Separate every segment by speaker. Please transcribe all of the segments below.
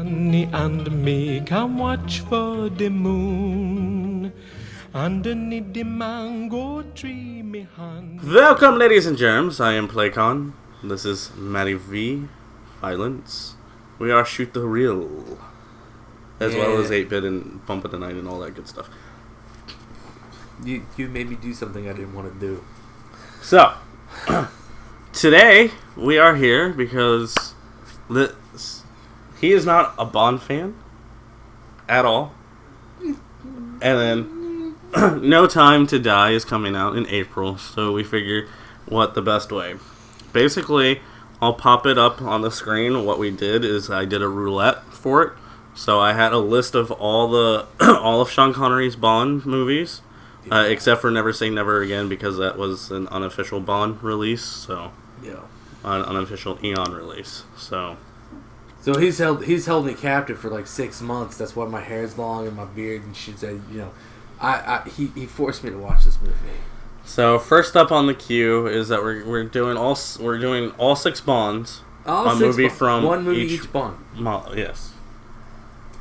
Speaker 1: Connie and me can watch for the moon underneath the mango tree, me hand.
Speaker 2: Welcome, ladies and germs. I am Playcon. This is Matty V. Violence. We are Shoot the Reel, as well as 8-Bit and Bump of the Night and all that good stuff.
Speaker 3: You made me do something I didn't want to do.
Speaker 2: So, today we are here because he is not a Bond fan at all. And then No Time to Die is coming out in April, so we figure what the best way. Basically, I'll pop it up on the screen. What we did is I did a roulette for it. So I had a list of all of Sean Connery's Bond movies. Except for Never Say Never Again, because that was an unofficial Bond release, so
Speaker 3: Yeah.
Speaker 2: An unofficial Eon release. So
Speaker 3: he's held me captive for like 6 months. That's why my hair's long and my beard and shit. He forced me to watch this movie.
Speaker 2: So first up on the queue is that we're doing all 6 Bonds.
Speaker 3: One movie each Bond.
Speaker 2: Yes.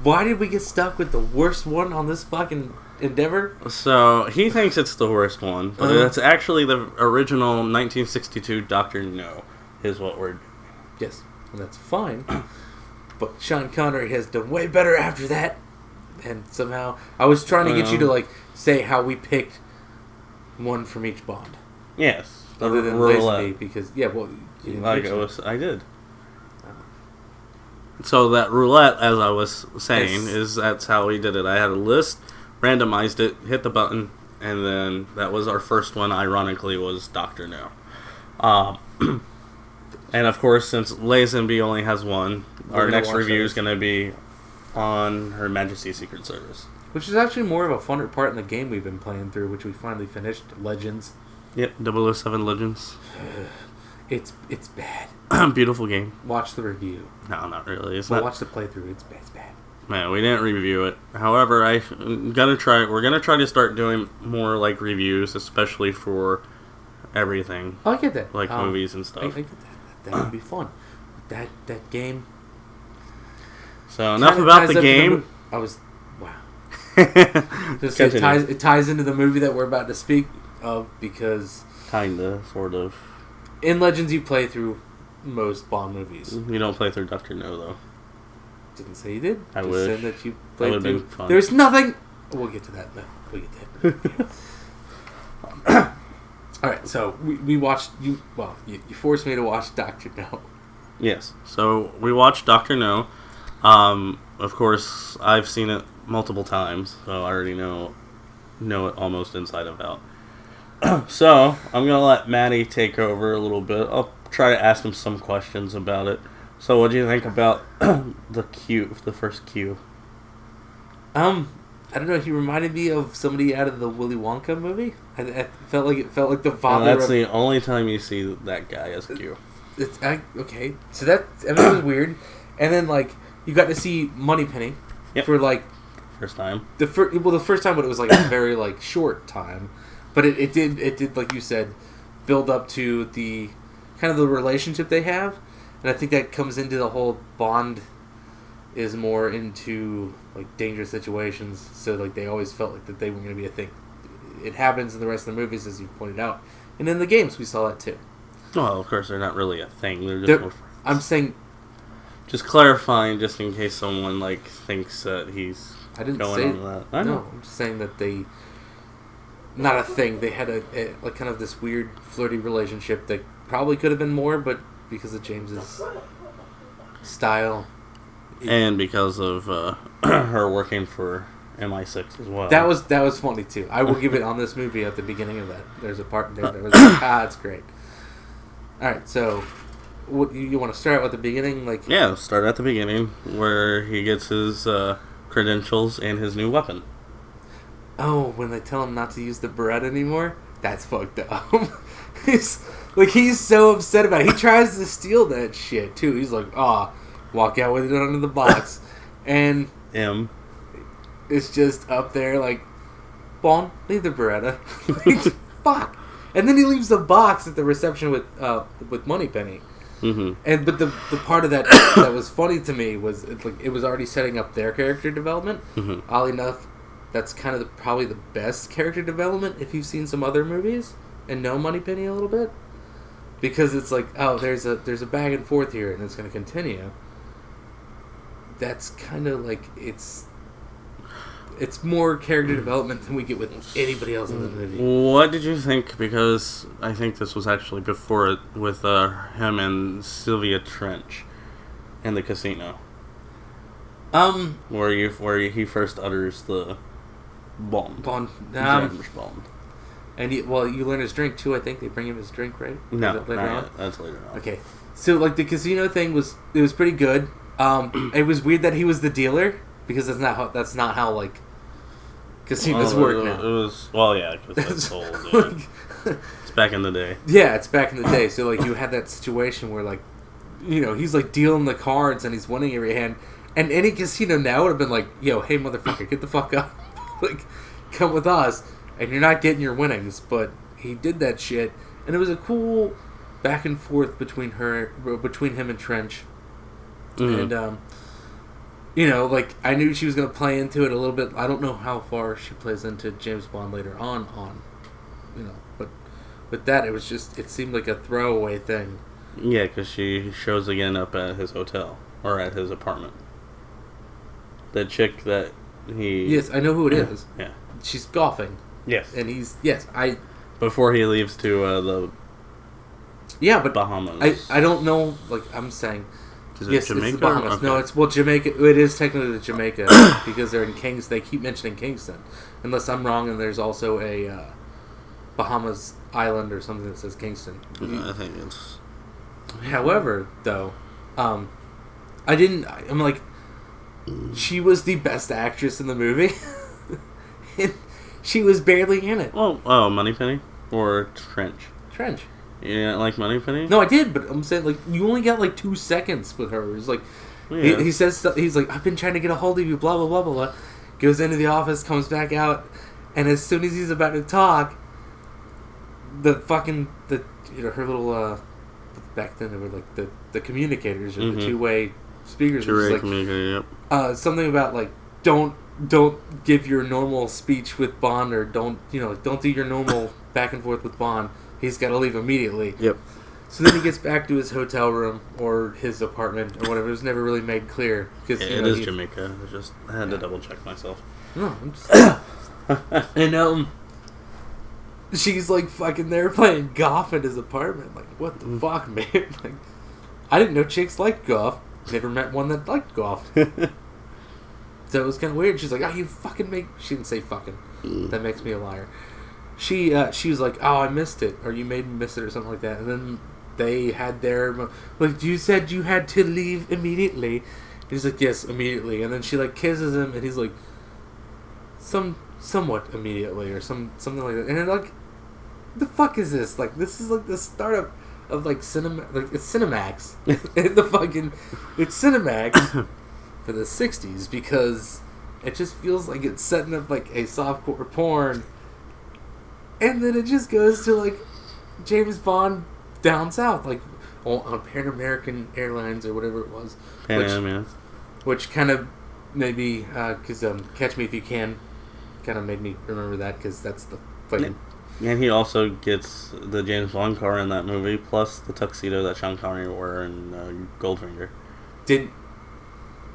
Speaker 3: Why did we get stuck with the worst one on this fucking endeavor?
Speaker 2: So he thinks it's the worst one, but it's actually the original 1962 DrNo is what we're doing.
Speaker 3: Yes, and that's fine. But Sean Connery has done way better after that. And somehow I was trying to get you to say how we picked one from each Bond.
Speaker 2: Yes,
Speaker 3: Other than Lazenby, because you didn't
Speaker 2: I did. So that roulette, as I was saying, that's how we did it. I had a list, randomized it, hit the button, and then that was our first one. Ironically, was DrNo. And of course, since Lazenby only has one, our next review is going to be on Her Majesty's Secret Service,
Speaker 3: which is actually more of a funner part in the game we've been playing through, which we finally finished. Legends.
Speaker 2: Yep, 007 Legends.
Speaker 3: It's bad.
Speaker 2: Beautiful game.
Speaker 3: Watch the review.
Speaker 2: No, not really.
Speaker 3: Watch the playthrough. It's bad.
Speaker 2: Man, we didn't review it. However, we're gonna try to start doing more reviews, especially for everything.
Speaker 3: Oh, I get that.
Speaker 2: Movies and stuff.
Speaker 3: I get that. That would be fun. That game.
Speaker 2: So enough about the game.
Speaker 3: Wow. It ties into the movie that we're about to speak of because
Speaker 2: kinda, sort of.
Speaker 3: In Legends, you play through most Bond movies.
Speaker 2: You don't play through DrNo, though.
Speaker 3: Didn't say you did.
Speaker 2: I
Speaker 3: Just
Speaker 2: wish.
Speaker 3: said that you played
Speaker 2: that
Speaker 3: through.
Speaker 2: Been fun.
Speaker 3: There's nothing. We'll get to that. We'll get to that. All right. So we watched you. Well, you forced me to watch DrNo.
Speaker 2: Yes. So we watched DrNo. Of course, I've seen it multiple times, so I already know it almost inside and out. So, I'm going to let Matty take over a little bit. I'll try to ask him some questions about it. So, what do you think about the first Q?
Speaker 3: I don't know. He reminded me of somebody out of the Willy Wonka movie. I felt like the father.
Speaker 2: That's the only time you see that guy as Q.
Speaker 3: Okay. So it was weird. And then you got to see Moneypenny for
Speaker 2: first time.
Speaker 3: The first time, but it was a very short time. But it did like you said, build up to the kind of the relationship they have, and I think that comes into the whole Bond is more into dangerous situations, so they always felt that they were going to be a thing. It happens in the rest of the movies, as you pointed out, and in the games we saw that too.
Speaker 2: Well, of course they're not really a thing; they're just more friends.
Speaker 3: I'm saying,
Speaker 2: just clarifying, just in case someone thinks that he's going on that. I know.
Speaker 3: No, I'm just saying that they. Not a thing. They had a kind of this weird flirty relationship that probably could have been more, but because of James's style,
Speaker 2: and because of her working for MI6 as well.
Speaker 3: That was funny too. I will give it on this movie at the beginning of that. There's a part there that was it's great. All right, so what you want to start with the beginning?
Speaker 2: Yeah, start at the beginning where he gets his credentials and his new weapon.
Speaker 3: Oh, when they tell him not to use the Beretta anymore? That's fucked up. He's so upset about it. He tries to steal that shit, too. He's like, walk out with it under the box. And it's just up there Bond, leave the Beretta. Fuck. And then he leaves the box at the reception with Moneypenny. And but the part of that that was funny to me was it was already setting up their character development. Oddly enough, that's kind of probably the best character development if you've seen some other movies and know Moneypenny a little bit, because it's like, oh, there's a back and forth here and it's going to continue. That's kind of like it's more character development than we get with anybody else in the movie.
Speaker 2: What did you think? Because I think this was actually before it with him and Sylvia Trench in the casino. Where he first utters the Bond. James Bond.
Speaker 3: And you learn his drink too. I think they bring him his drink, right?
Speaker 2: No,
Speaker 3: later on?
Speaker 2: That's later on.
Speaker 3: Okay, so like the casino thing was pretty good. It was weird that he was the dealer, because that's not how like casinos work now.
Speaker 2: It was because that's old. Yeah. It's back in the day.
Speaker 3: Yeah, it's back in the day. So like you had that situation where like, he's like dealing the cards and he's winning every hand, and any casino now would have been like, yo, hey motherfucker, get the fuck up, like come with us, and you're not getting your winnings. But he did that shit, and it was a cool back and forth between him and Trench. And like I knew she was going to play into it a little bit. I don't know how far she plays into James Bond later on, but with that it seemed like a throwaway thing.
Speaker 2: Yeah, because she shows again up at his hotel or at his apartment. The chick that he...
Speaker 3: Yes, I know who it is.
Speaker 2: Yeah.
Speaker 3: She's golfing.
Speaker 2: Yes.
Speaker 3: And
Speaker 2: before he leaves to the...
Speaker 3: Yeah, but
Speaker 2: Bahamas.
Speaker 3: I don't know, like I'm saying...
Speaker 2: Is it Jamaica?
Speaker 3: It's the Bahamas.
Speaker 2: Okay.
Speaker 3: No, it's Jamaica. It is technically Jamaica because they're in Kingston. They keep mentioning Kingston, unless I'm wrong. And there's also a Bahamas island or something that says Kingston.
Speaker 2: I think it's.
Speaker 3: However, though, I'm like, she was the best actress in the movie, and she was barely in it.
Speaker 2: Oh, Moneypenny or Trench. You didn't like Moneypenny?
Speaker 3: No, I did, but I'm saying, like, you only got, like, 2 seconds with her. It's like, he says stuff, he's like, I've been trying to get a hold of you, blah, blah, blah, blah, blah. Goes into the office, comes back out, and as soon as he's about to talk, her little, back then they were, like, the communicators, or the two-way speakers.
Speaker 2: Two-way
Speaker 3: like,
Speaker 2: communicator, yep.
Speaker 3: Something about, like, don't give your normal speech with Bond, or don't do your normal back and forth with Bond. He's got to leave immediately. Yep. So then he gets back to his hotel room or his apartment or whatever. It was never really made clear. Because
Speaker 2: it is Jamaica. I had to double check myself.
Speaker 3: No, I'm just... And she's like fucking there playing golf in his apartment. Like, what the fuck, man? Like, I didn't know chicks liked golf. Never met one that liked golf. So it was kind of weird. She's like, oh, you fucking make... She didn't say fucking. That makes me a liar. She was like, oh, I missed it, or you made me miss it, or something like that. And then they had their, like, you said you had to leave immediately. And he's like, yes, immediately. And then she like kisses him, and he's like, somewhat immediately, or something like that. And they're like, the fuck is this? Like, this is like the startup of like cinema, like it's Cinemax. It's Cinemax for the '60s, because it just feels like it's setting up like a softcore porn. And then it just goes to, like, James Bond down south, like, on Pan American Airlines or whatever it was.
Speaker 2: Pan Am, yeah.
Speaker 3: Which kind of maybe, because Catch Me If You Can kind of made me remember that, because that's the fucking...
Speaker 2: And he also gets the James Bond car in that movie, plus the tuxedo that Sean Connery wore in Goldfinger.
Speaker 3: Didn't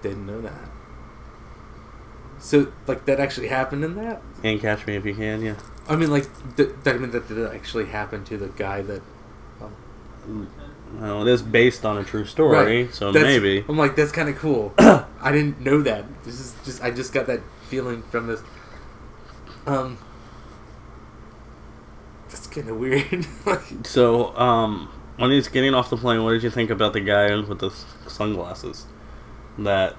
Speaker 3: know that. So, like, that actually happened in that?
Speaker 2: And Catch Me If You Can, yeah.
Speaker 3: I mean, like, that did actually happen to the guy that...
Speaker 2: Well, it is based on a true story, right. So maybe.
Speaker 3: I'm like, that's kind of cool. I didn't know that. I just got that feeling from this. That's kind of weird.
Speaker 2: So, when he's getting off the plane, what did you think about the guy with the sunglasses that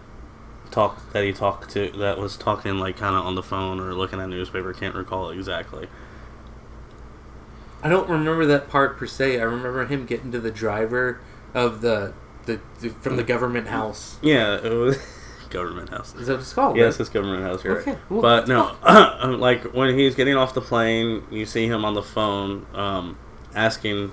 Speaker 2: he talked to, that was talking like kind of on the phone or looking at a newspaper? Can't recall exactly.
Speaker 3: I don't remember that part per se. I remember him getting to the driver of the from the government house.
Speaker 2: Yeah, it was government house.
Speaker 3: Is that what it's called?
Speaker 2: Yes, it's government house. You're
Speaker 3: okay.
Speaker 2: Right.
Speaker 3: Well,
Speaker 2: but no, like when he's getting off the plane, you see him on the phone asking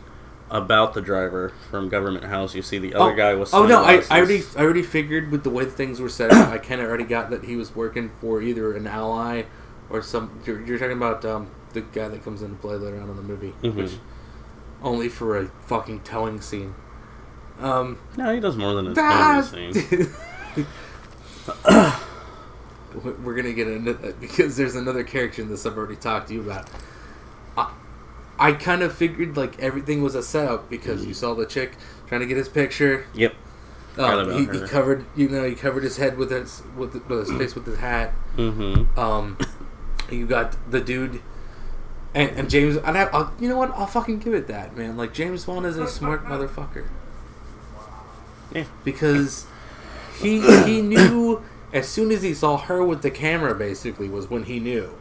Speaker 2: about the driver from Government House. You see the other guy with
Speaker 3: no,
Speaker 2: sunglasses.
Speaker 3: I already figured with the way things were set up, I kind of already got that he was working for either an ally or some... You're talking about the guy that comes into play later on in the movie, which only for a fucking towing scene.
Speaker 2: No, he does more than a towing scene.
Speaker 3: We're gonna get into that because there's another character in this I've already talked to you about. I kind of figured like everything was a setup because you saw the chick trying to get his picture.
Speaker 2: Yep.
Speaker 3: He covered, he covered his head with his face with his hat. You got the dude, and James. You know what? I'll fucking give it that, man. Like James Bond is a smart motherfucker.
Speaker 2: Yeah.
Speaker 3: Because he knew as soon as he saw her with the camera. Basically, was when he knew.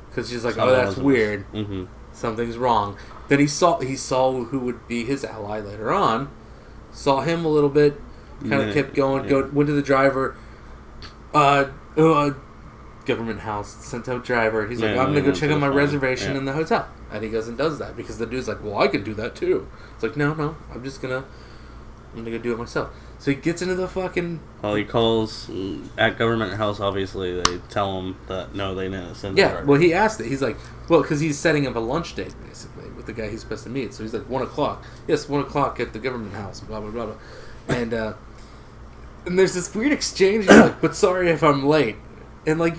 Speaker 3: Because she's like, oh, that's weird. Something's wrong. Then he saw who would be his ally later on. Saw him a little bit. Kind of kept going. Went to the driver. Government House. Sent out driver. He's like, I'm gonna go check out my reservation in the hotel. And he goes and does that because the dude's like, well, I can do that too. It's like, no, I'm gonna go do it myself. So he gets into the fucking...
Speaker 2: Well, he calls at Government House, obviously. They tell him that, no, they didn't send the driver.
Speaker 3: Well, he asked it. He's like, well, because he's setting up a lunch date, basically, with the guy he's supposed to meet. So he's like, 1 o'clock. Yes, 1 o'clock at the Government House, blah, blah, blah, blah. And there's this weird exchange. He's like, but sorry if I'm late. And, like,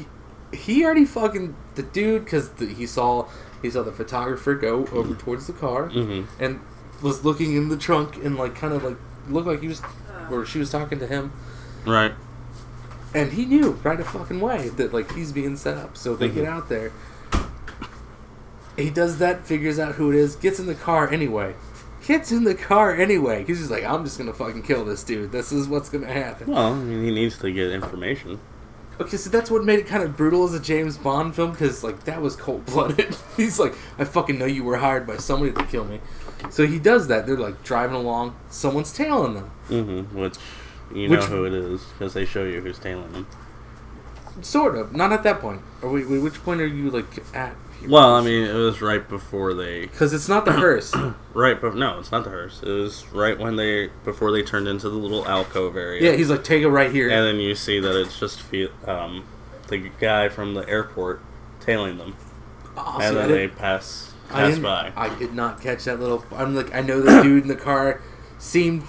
Speaker 3: he already fucking... The dude, because he saw the photographer go over towards the car and was looking in the trunk and, like, kind of, like, looked like he was... Or she was talking to him.
Speaker 2: Right.
Speaker 3: And he knew right a fucking way that, like, he's being set up. So they get out there. He does that, figures out who it is, gets in the car anyway. Because he's like, I'm just going to fucking kill this dude. This is what's going to happen.
Speaker 2: Well, I mean, he needs to get information.
Speaker 3: Okay, so that's what made it kind of brutal as a James Bond film, because, like, that was cold-blooded. He's like, I fucking know you were hired by somebody to kill me. So he does that. They're, like, driving along. Someone's tailing them.
Speaker 2: Which know who it is, because they show you who's tailing them.
Speaker 3: Sort of. Not at that point. Which point are you, like, at?
Speaker 2: Well, I mean, it was right before they...
Speaker 3: Because it's not the hearse.
Speaker 2: No, it's not the hearse. It was right before they turned into the little alcove area.
Speaker 3: Yeah, he's like, take it right here.
Speaker 2: And then you see that it's just the guy from the airport tailing them. And then they pass by.
Speaker 3: I did not catch that little... I'm like, I know the dude in the car seemed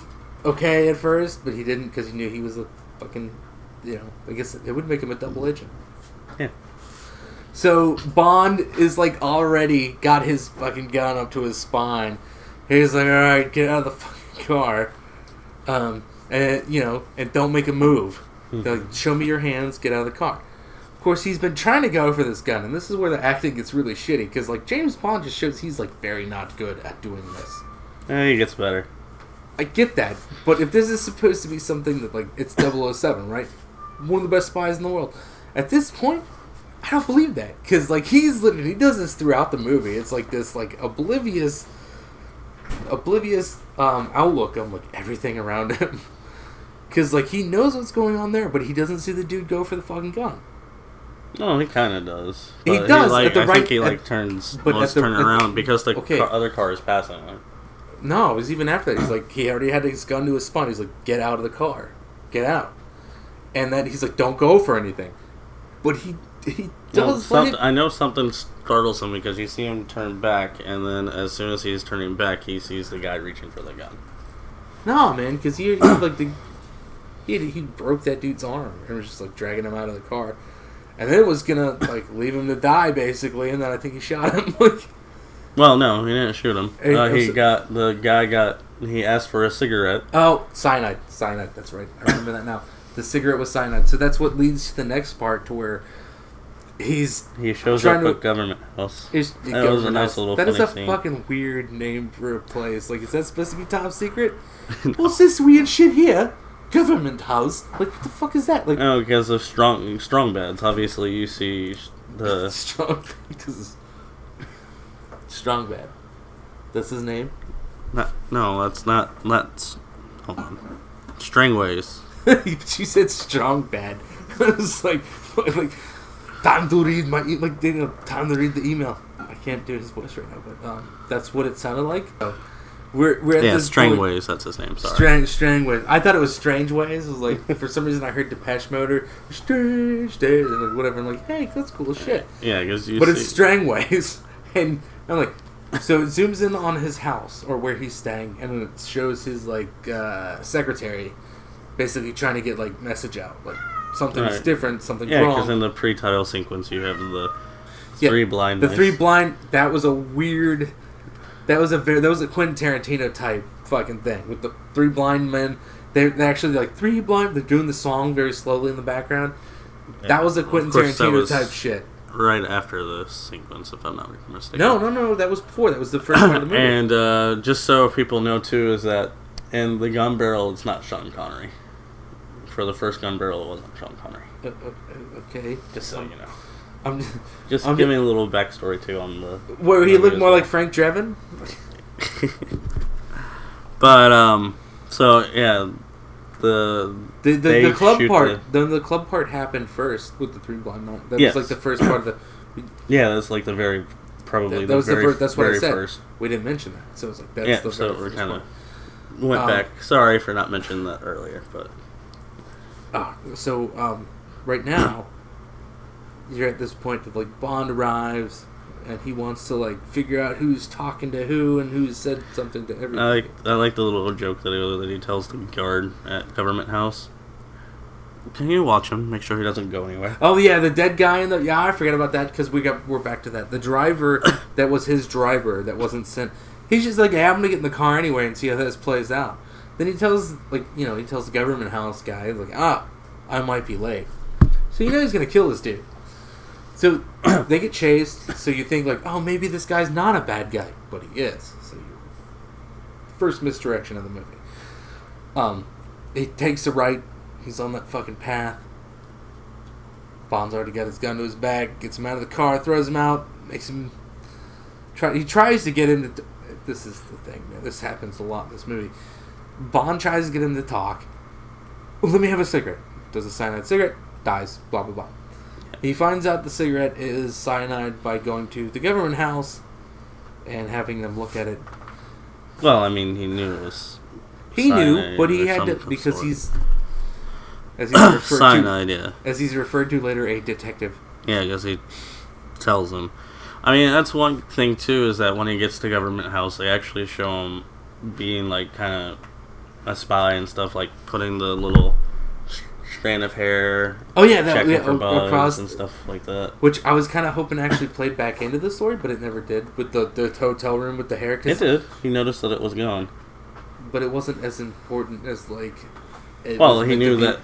Speaker 3: okay at first, but he didn't because he knew he was a fucking... You know, I guess it would make him a double agent.
Speaker 2: Yeah.
Speaker 3: So Bond is like already got his fucking gun up to his spine. He's like, all right, get out of the fucking car, and don't make a move. Like, show me your hands. Get out of the car. Of course, he's been trying to go for this gun, and this is where the acting gets really shitty because like James Bond just shows he's like very not good at doing this.
Speaker 2: He gets better.
Speaker 3: I get that, but if this is supposed to be something that like it's 007, right? One of the best spies in the world. At this point, I don't believe that because like he does this throughout the movie. It's like this like oblivious outlook on like everything around him because like he knows what's going on there, but he doesn't see the dude go for the fucking gun.
Speaker 2: No, he kind of does.
Speaker 3: He does.
Speaker 2: I think he turns around because the other car is passing him.
Speaker 3: No, it was even after that. He's like he already had his gun to his spine. He's like, get out of the car, get out, and then he's like, don't go for anything, but he does.
Speaker 2: I know something startles him because you see him turn back, and then as soon as he's turning back, he sees the guy reaching for the gun.
Speaker 3: No, man, because he broke that dude's arm and was just like dragging him out of the car, and then it was gonna like leave him to die basically, and then I think he shot him.
Speaker 2: Well, no, he didn't shoot him. He asked for a cigarette.
Speaker 3: Oh, cyanide. That's right. I remember that now. The cigarette was cyanide. So that's what leads to the next part to where. He
Speaker 2: shows up at Government House. That was a nice little funny scene.
Speaker 3: That is a fucking weird name for a place. Like, is that supposed to be top secret? What's this weird shit here? Government House? Like, what the fuck is that? Like,
Speaker 2: oh, because of strong beds. Obviously, you see the...
Speaker 3: Strong bed. That's his name?
Speaker 2: No, that's not... Hold on. Strangways.
Speaker 3: She said strong bed. It was like... Time to read time to read the email. I can't do his voice right now, but that's what it sounded like. So we're at this
Speaker 2: Strangways, that's his name, sorry.
Speaker 3: Strangways. I thought it was Strange Ways. It was like, for some reason I heard Depeche Mode, Strange Days, and like whatever. I'm like, hey, that's cool as shit.
Speaker 2: Yeah, because
Speaker 3: it's Strangways. And I'm like, so it zooms in on his house, or where he's staying, and it shows his, like, secretary basically trying to get, like, message out. Like, something's different, something's wrong.
Speaker 2: Yeah, because in the pre-title sequence you have the three blind mice.
Speaker 3: The three blind, that was a weird... That was a Quentin Tarantino type fucking thing with the three blind men. They're actually like three blind. They're doing the song very slowly in the background. Yeah. That was a Quentin Tarantino type shit.
Speaker 2: Right after the sequence, if I'm not mistaken.
Speaker 3: No. That was before. That was the first part of the movie.
Speaker 2: And just so people know too, is that in the gun barrel, it's not Sean Connery. For the first gun barrel, it wasn't Sean Connery.
Speaker 3: Okay.
Speaker 2: Just so you know. Just give me a little backstory too on the.
Speaker 3: Where he looked more like Frank Drebin.
Speaker 2: But so yeah,
Speaker 3: the club part. Then the club part happened first with the three blind men. That was like the first part of the.
Speaker 2: Yeah, that's like the very probably
Speaker 3: that was
Speaker 2: the very,
Speaker 3: the first. That's what I said.
Speaker 2: First.
Speaker 3: We didn't mention that, so it's like that's the
Speaker 2: so
Speaker 3: very
Speaker 2: we kind of
Speaker 3: part.
Speaker 2: went back. Sorry for not mentioning that earlier, but.
Speaker 3: Right now, you're at this point of like Bond arrives, and he wants to like figure out who's talking to who and who's said something to everybody.
Speaker 2: I like the little joke that he tells the guard at Government House. Can you watch him? Make sure he doesn't go anywhere.
Speaker 3: Oh yeah, the dead guy in the I forgot about that because we're back to that. The driver that was his driver that wasn't sent. He's just like, hey, I'm gonna get in the car anyway and see how this plays out. Then he tells the Government House guy like, I might be late. So he's gonna kill this dude. So they get chased. So you think like, oh, maybe this guy's not a bad guy, but he is. So first misdirection of the movie. He takes a right. He's on that fucking path. Bond's already got his gun to his back. Gets him out of the car. Throws him out. Makes him try. He tries to get him to. This is the thing, man. This happens a lot in this movie. Bond tries to get him to talk. Well, let me have a cigarette. Does a cyanide cigarette. Dies. Blah blah blah. He finds out the cigarette is cyanide by going to the Government House and having them look at it.
Speaker 2: Well, I mean, he knew it was.
Speaker 3: He knew, but he had to because he's. As he's referred
Speaker 2: cyanide,
Speaker 3: to,
Speaker 2: yeah.
Speaker 3: As he's referred to later, a detective.
Speaker 2: Yeah, because he tells him. I mean, that's one thing too. Is that when he gets to Government House, they actually show him being like kind of a spy and stuff, like putting the little strand of hair.
Speaker 3: Oh yeah, that
Speaker 2: for bugs across and stuff like that.
Speaker 3: Which I was kind of hoping actually played back into the story, but it never did. With the hotel room with the hair.
Speaker 2: It did. He noticed that it was gone.
Speaker 3: But it wasn't as important as like.
Speaker 2: Well, he knew that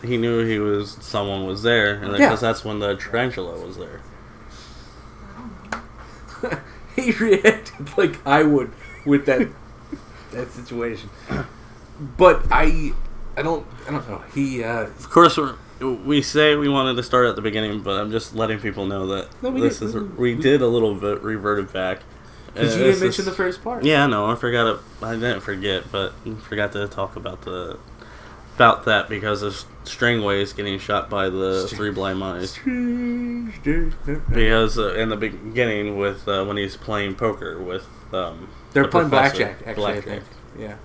Speaker 2: someone was there, and because that's when the tarantula was there.
Speaker 3: He reacted like I would with that situation, but I don't know. He
Speaker 2: of course we say we wanted to start at the beginning, but I'm just letting people know that we did a little bit reverted back.
Speaker 3: Because you didn't mention the first part.
Speaker 2: Yeah, no, I forgot it. I didn't forget, but forgot to talk about that because of Stringways getting shot by the three blind mice. Because in the beginning, with when he's playing poker with
Speaker 3: they're playing blackjack. Actually, I think. Yeah.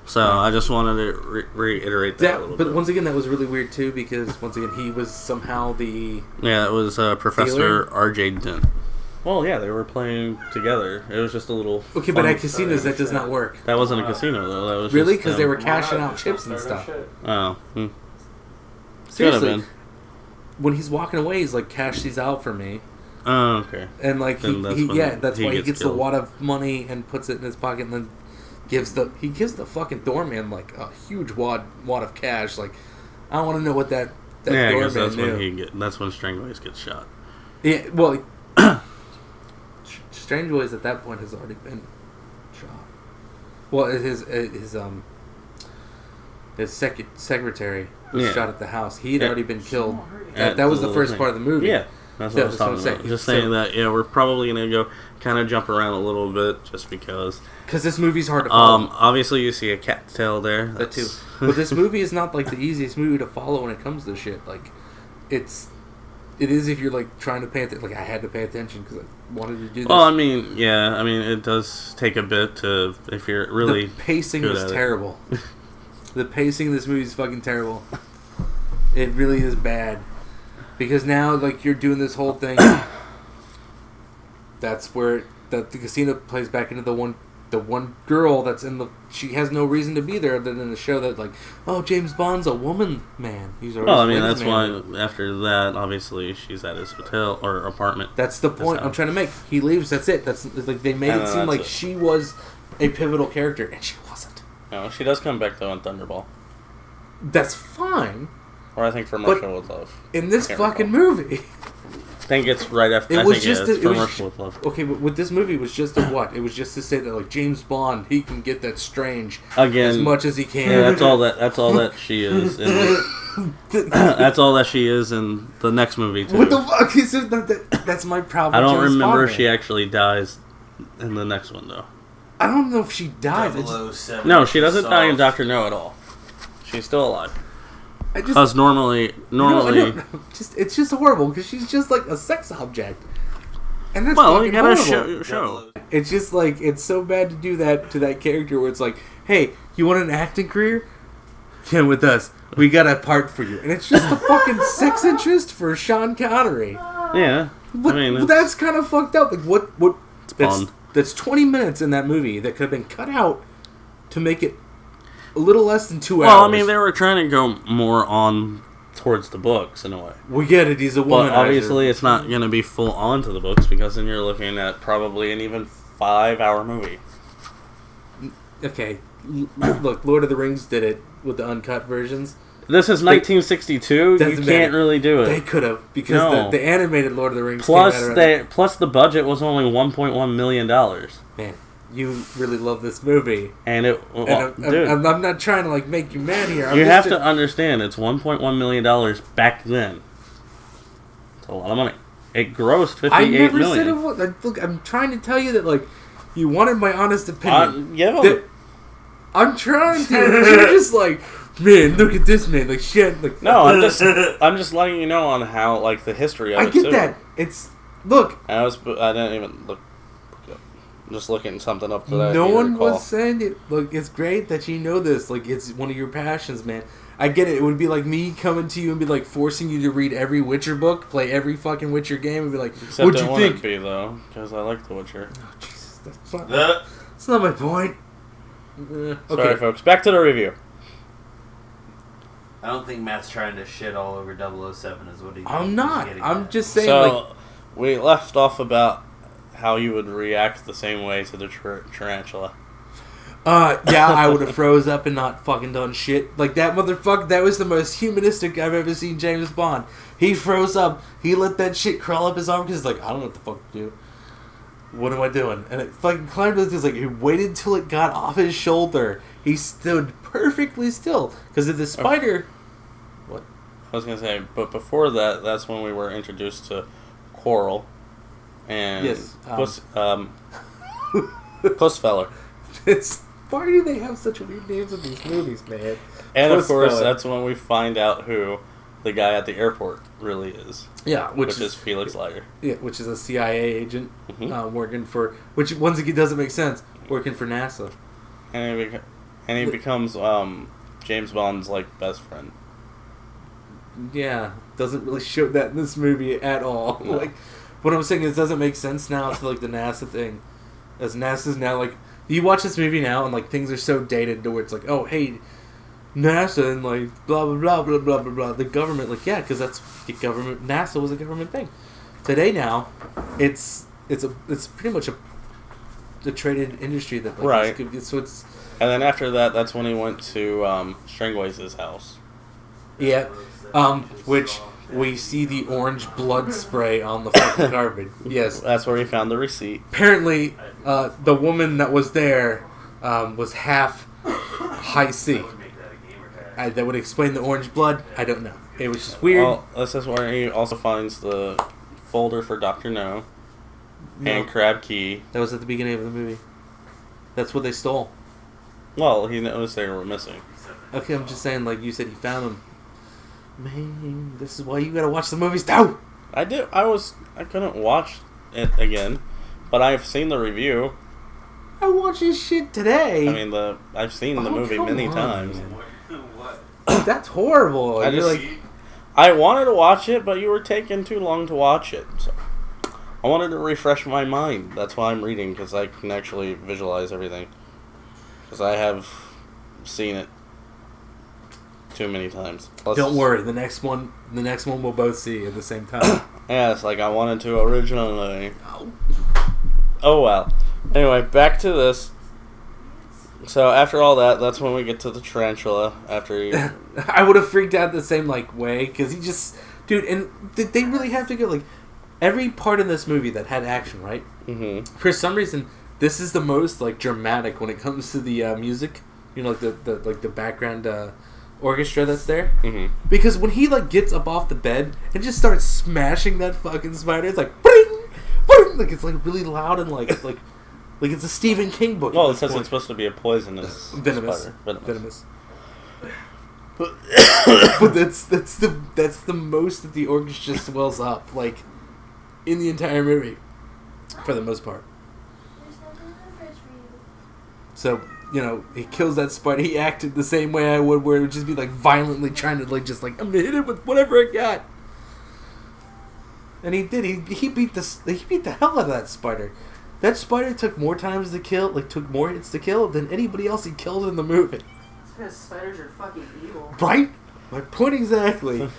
Speaker 2: So I just wanted to reiterate that a little bit.
Speaker 3: But once again, that was really weird too because once again he was somehow the
Speaker 2: it was Professor R.J. Dent. Well, yeah, they were playing together. It was just a little.
Speaker 3: Okay, but at casinos that does not work.
Speaker 2: That wasn't a casino though. That was
Speaker 3: really because they were cashing out chips and stuff.
Speaker 2: Oh,
Speaker 3: seriously. When he's walking away, he's like, "Cash these out for me."
Speaker 2: Oh, okay.
Speaker 3: And like that's why he gets the wad of money and puts it in his pocket, and then gives the fucking doorman like a huge wad of cash. Like, I want to know what that doorman
Speaker 2: that's
Speaker 3: knew.
Speaker 2: That's when Strangways gets shot.
Speaker 3: Yeah, well. Strangeways at that point has already been shot. Well, his secretary was shot at the house. He'd already been killed. That was the first part of the movie.
Speaker 2: Yeah, that's what I was talking about. Just saying that. Yeah, we're probably gonna go kind of jump around a little bit just because.
Speaker 3: Because this movie's hard to follow.
Speaker 2: Obviously you see a cat tail there.
Speaker 3: That too. But this movie is not like the easiest movie to follow when it comes to shit. Like, it's it is if you're like trying to pay attention. Like I had to pay attention because I wanted to do this.
Speaker 2: Well, I mean, yeah, I mean, it does take a bit to if you're really.
Speaker 3: The pacing is terrible. The pacing of this movie is fucking terrible. It really is bad because now like you're doing this whole thing. That's where the casino plays back into the one girl that's in the. She has no reason to be there other than to show that like, oh, James Bond's a woman man. He's already.
Speaker 2: Well, I mean that's why after that, obviously, she's at his hotel or apartment.
Speaker 3: That's the point I'm trying to make. He leaves. That's it. That's like they made it seem like she was a pivotal character, and she wasn't.
Speaker 2: No, she does come back though in Thunderball.
Speaker 3: That's fine.
Speaker 2: Or I think For Marshall with Love.
Speaker 3: In this fucking movie.
Speaker 2: I think it's right after.
Speaker 3: It was just
Speaker 2: For Marshall with Love.
Speaker 3: Okay, but with this movie, it was just a what? It was just to say that like James Bond, he can get that strange
Speaker 2: again
Speaker 3: as much as he can.
Speaker 2: Yeah, that's all that she is. That's all that she is in the next movie too.
Speaker 3: What the fuck? That's my problem.
Speaker 2: I don't
Speaker 3: James
Speaker 2: remember
Speaker 3: Bond,
Speaker 2: if she actually dies in the next one though.
Speaker 3: I don't know if she dies.
Speaker 2: No, she doesn't die in Dr.No at all. She's still alive. Because normally,
Speaker 3: it's just horrible because she's just like a sex object, and that's
Speaker 2: you gotta
Speaker 3: horrible.
Speaker 2: show.
Speaker 3: It's just like it's so bad to do that to that character where it's like, hey, you want an acting career? Come with us. We got a part for you, and it's just a fucking sex interest for Sean Connery.
Speaker 2: Yeah,
Speaker 3: I mean that's kind of fucked up. Like what? That's 20 minutes in that movie that could have been cut out to make it a little less than 2 hours.
Speaker 2: Well, I mean, they were trying to go more on towards the books in a way.
Speaker 3: We get it. He's a womanizer.
Speaker 2: But obviously, it's not going to be full on to the books because then you're looking at probably an even 5-hour movie.
Speaker 3: Okay, look, Lord of the Rings did it with the uncut versions.
Speaker 2: This is 1962. You can't really do it.
Speaker 3: They could have because the animated Lord of the Rings.
Speaker 2: Plus the budget was only $1.1 million.
Speaker 3: Man. You really love this movie,
Speaker 2: and
Speaker 3: I'm not trying to like make you mad here.
Speaker 2: You have to understand, it's $1.1 million back then. It's a lot of money. It grossed $58 million. I never said it was.
Speaker 3: Look, I'm trying to tell you that like you wanted my honest opinion. I'm trying to. You're just like, man, look at this man, like shit. Like,
Speaker 2: no, I'm just letting you know on how like the history of it.
Speaker 3: I get that. It's look.
Speaker 2: I didn't even look. Just looking something up for that.
Speaker 3: No one was saying it. Look, it's great that you know this. Like, it's one of your passions, man. I get it. It would be like me coming to you and be like forcing you to read every Witcher book, play every fucking Witcher game, and be like,
Speaker 2: "What'd you think?" Except it wouldn't be though, because I like The Witcher.
Speaker 3: Oh Jesus, that's not my point.
Speaker 2: Okay, sorry, folks. Back to the review.
Speaker 4: I don't think Matt's trying to shit all over 007 is what he's.
Speaker 3: I'm not. I'm just saying.
Speaker 2: So
Speaker 3: like,
Speaker 2: we left off about how you would react the same way to the tarantula.
Speaker 3: Yeah, I would have froze up and not fucking done shit. Like, that motherfucker, that was the most humanistic I've ever seen James Bond. He froze up, he let that shit crawl up his arm, because he's like, I don't know what the fuck to do. What am I doing? And it fucking climbed up, like, he waited till it got off his shoulder. He stood perfectly still, because of the spider... What?
Speaker 2: I was gonna say, but before that, that's when we were introduced to Coral. And
Speaker 3: yes,
Speaker 2: Pussfeller.
Speaker 3: Why do they have such weird names in these movies, man?
Speaker 2: And of course, that's when we find out who the guy at the airport really is.
Speaker 3: Yeah, which
Speaker 2: is Felix Leiter.
Speaker 3: Yeah, which is a CIA agent working for, which once again doesn't make sense, working for NASA.
Speaker 2: And he becomes James Bond's like best friend.
Speaker 3: Yeah, doesn't really show that in this movie at all. No. Like. What I'm saying is, it doesn't make sense now to like the NASA thing, as NASA's now like you watch this movie now and like things are so dated to where it's like, oh hey, NASA and like blah blah blah blah blah blah blah the government, like yeah, because that's the government. NASA was a government thing. Today now, it's pretty much a traded industry that like,
Speaker 2: right.
Speaker 3: So it's
Speaker 2: and then after that, that's when he went to Stringways' house.
Speaker 3: Yeah, which. We see the orange blood spray on the fucking carpet. Yes.
Speaker 2: That's where we found the receipt.
Speaker 3: Apparently, the woman that was there was half high C. That would explain the orange blood. I don't know. It was just weird.
Speaker 2: Well, this is where he also finds the folder for Dr.No. And Crab Key.
Speaker 3: That was at the beginning of the movie. That's what they stole.
Speaker 2: Well, he noticed they were missing.
Speaker 3: Okay, I'm just saying, like you said, he found them. Man, this is why you gotta watch the movies too.
Speaker 2: I couldn't watch it again, but I've seen the review.
Speaker 3: I watched this shit today.
Speaker 2: I mean, I've seen the movie many times.
Speaker 4: What?
Speaker 3: That's horrible.
Speaker 2: I wanted to watch it, but you were taking too long to watch it. So I wanted to refresh my mind. That's why I'm reading, because I can actually visualize everything. Because I have seen it too many times.
Speaker 3: Don't worry, the next one we'll both see at the same time.
Speaker 2: Yeah, it's like I wanted to originally. Oh well. Anyway, back to this. So after all that, that's when we get to the tarantula. After he...
Speaker 3: I would have freaked out the same way, because he just... Dude, and did they really have to go, every part in this movie that had action, right?
Speaker 2: Mm-hmm.
Speaker 3: For some reason, this is the most, dramatic when it comes to the music. You know, the background orchestra that's there.
Speaker 2: Mm-hmm.
Speaker 3: Because when he, gets up off the bed and just starts smashing that fucking spider, it's like, boing, boing, it's, really loud and, it's a Stephen King book.
Speaker 2: Well, it says it's supposed to be a poisonous
Speaker 3: venomous.
Speaker 2: Spider.
Speaker 3: Venomous. But that's the most that the orchestra swells up, in the entire movie, for the most part. So, he kills that spider. He acted the same way I would, where it would just be violently trying to I'm gonna hit it with whatever I got. And he did. He beat the hell out of that spider. That spider took more times to kill, took more hits to kill than anybody else he killed in the movie.
Speaker 5: It's because spiders are fucking evil.
Speaker 3: Right? My point exactly.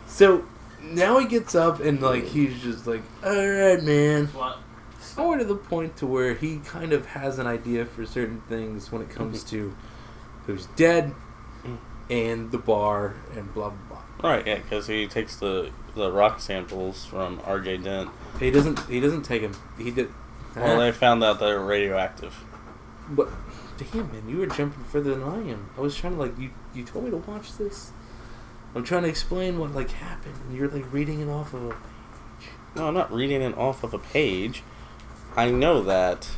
Speaker 3: So, now he gets up and, he's just alright, man.
Speaker 4: What?
Speaker 3: More to the point to where he kind of has an idea for certain things when it comes to who's dead and the bar and blah, blah, blah.
Speaker 2: Right, yeah, because he takes the rock samples from R.J. Dent.
Speaker 3: He doesn't take him. He did...
Speaker 2: Well, they found out they were radioactive.
Speaker 3: But, damn, man, you were jumping further than I am. I was trying to, you told me to watch this. I'm trying to explain what, happened, and you're, reading it off of a page.
Speaker 2: No, I'm not reading it off of a page. I know that.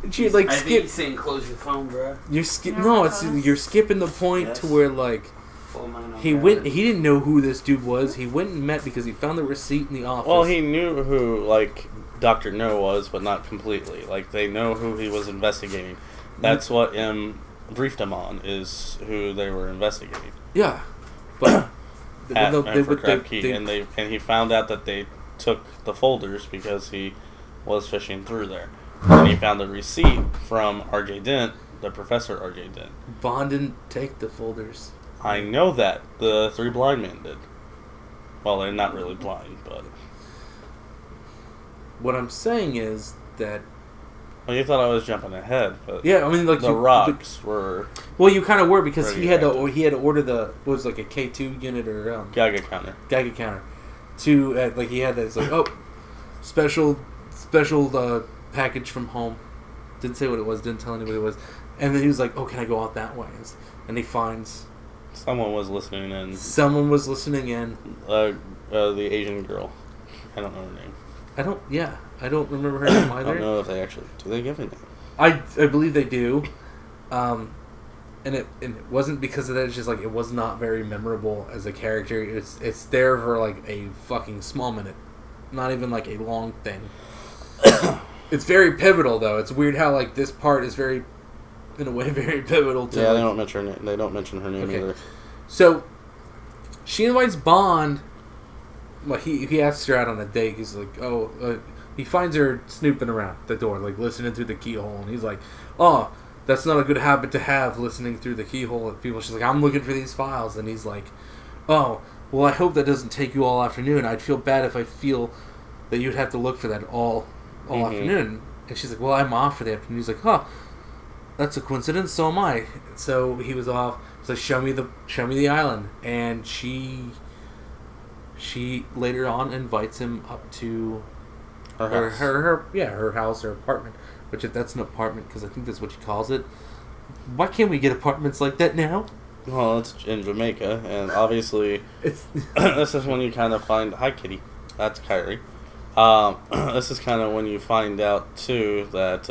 Speaker 3: You,
Speaker 4: I think he's saying close your phone, bro.
Speaker 3: You're you're skipping the point to where, he didn't know who this dude was. He went and met because he found the receipt in the office.
Speaker 2: Well, he knew who, Dr.No was, but not completely. They know who he was investigating. That's what briefed him on, is who they were investigating.
Speaker 3: Yeah. But...
Speaker 2: and he found out that they took the folders because he was fishing through there. And he found the receipt from R.J. Dent, the Professor R.J. Dent.
Speaker 3: Bond didn't take the folders.
Speaker 2: I know that. The three blind men did. Well, they're not really blind, but...
Speaker 3: What I'm saying is that...
Speaker 2: Well, you thought I was jumping ahead, but...
Speaker 3: Yeah, I mean,
Speaker 2: the rocks were...
Speaker 3: Well, you kind of were, because he had to order the... What was a K2 unit or...
Speaker 2: Geiger counter.
Speaker 3: Geiger counter. To, he had that, special package from home. Didn't say what it was, didn't tell anybody what it was. And then he was like, oh, can I go out that way? And he finds...
Speaker 2: Someone was listening in. The Asian girl. I don't know her name.
Speaker 3: I don't remember her name either.
Speaker 2: I don't know if they actually... Do they give a name?
Speaker 3: I believe they do. And it wasn't because of that. It's just it was not very memorable as a character. It's there for a fucking small minute, not even a long thing. It's very pivotal though. It's weird how this part is very, in a way, very pivotal to.
Speaker 2: Yeah, they don't mention her name. They don't mention her name either.
Speaker 3: So she invites Bond. Well, he asks her out on a date. He's he finds her snooping around the door, listening through the keyhole, and he's like, oh. That's not a good habit to have, listening through the keyhole at people. She's like, I'm looking for these files. And he's like, oh, well, I hope that doesn't take you all afternoon. I'd feel bad if I feel that you'd have to look for that all afternoon. And she's like, well, I'm off for the afternoon. He's like, huh, that's a coincidence. So am I. So he was off. So show me the island. And she later on invites him up to her house, her apartment. Which, if that's an apartment, because I think that's what she calls it. Why can't we get apartments like that now?
Speaker 2: Well, it's in Jamaica, and obviously, this is when you kind of find... Hi, kitty. That's Kyrie. This is kind of when you find out, too, that...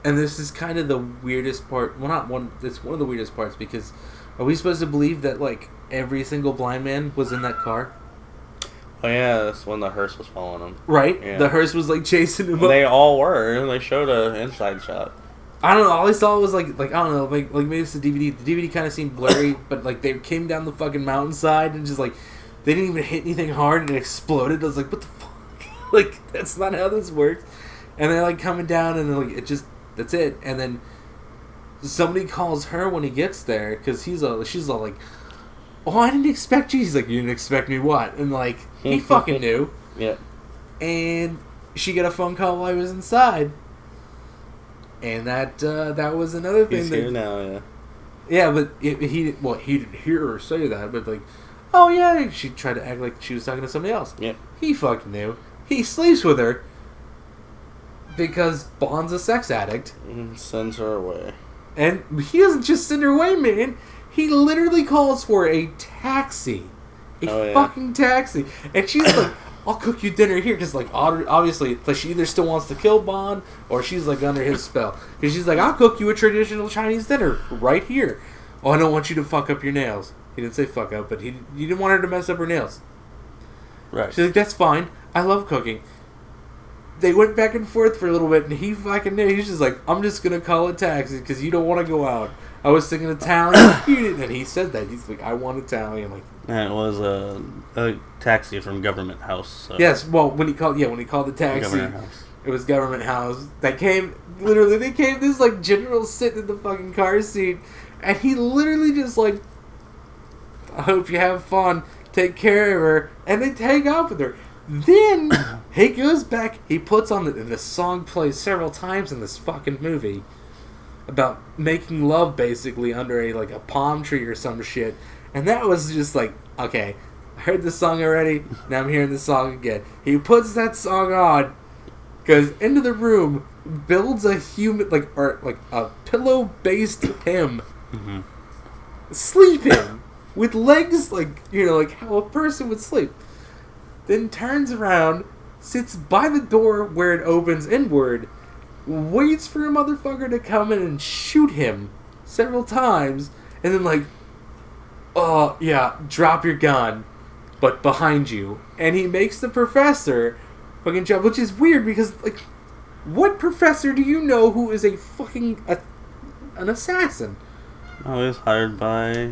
Speaker 3: And this is kind of the weirdest part. Well, not one... It's one of the weirdest parts, because are we supposed to believe that, every single blind man was in that car?
Speaker 2: Oh yeah, that's when the hearse was following him.
Speaker 3: Right?
Speaker 2: Yeah.
Speaker 3: The hearse was like chasing him up.
Speaker 2: They all were, and they showed an inside shot.
Speaker 3: I don't know. All I saw was like I don't know, like maybe it's the DVD. The DVD kind of seemed blurry, but like they came down the fucking mountainside and just like they didn't even hit anything hard and it exploded. I was like, what the fuck? Like that's not how this works. And they're like coming down and like it just that's it. And then somebody calls her when he gets there because she's all like, oh, I didn't expect you. He's like, you didn't expect me what? And like he fucking knew.
Speaker 2: Yeah.
Speaker 3: And she got a phone call while I was inside. And that was another thing.
Speaker 2: He's here now, yeah.
Speaker 3: Yeah, but he didn't hear her say that, but like, oh yeah, she tried to act like she was talking to somebody else.
Speaker 2: Yeah.
Speaker 3: He fucking knew. He sleeps with her because Bond's a sex addict.
Speaker 2: And sends her away.
Speaker 3: And he doesn't just send her away, man. He literally calls for a taxi. A fucking taxi. And she's like, I'll cook you dinner here. Because, like, obviously, like, she either still wants to kill Bond or she's, like, under his spell. Because she's like, I'll cook you a traditional Chinese dinner right here. Oh, I don't want you to fuck up your nails. He didn't say fuck up, but you didn't want her to mess up her nails.
Speaker 2: Right.
Speaker 3: She's like, that's fine. I love cooking. They went back and forth for a little bit, and he fucking knew. He's just like, I'm just going to call a taxi because you don't want to go out. I was thinking Italian. You didn't. And he said that. He's like, I want Italian. Like,
Speaker 2: and it was a taxi from Government House. So.
Speaker 3: yes, well, when he called the taxi,
Speaker 2: Government House.
Speaker 3: It was Government House. They came, this, like, general sitting in the fucking car seat, and he literally just, like, I hope you have fun, take care of her, and they take off with her. Then, he goes back, he puts on, the song plays several times in this fucking movie, about making love, basically, under a palm tree or some shit, and that was just like, okay, I heard this song already, now I'm hearing the song again. He puts that song on, goes into the room, builds a human, a pillow-based him, sleeping, with legs, like how a person would sleep. Then turns around, sits by the door where it opens inward, waits for a motherfucker to come in and shoot him several times, and then oh, yeah, drop your gun, but behind you. And he makes the professor fucking jump, which is weird because, what professor do you know who is a fucking an assassin?
Speaker 2: Oh, he was hired by...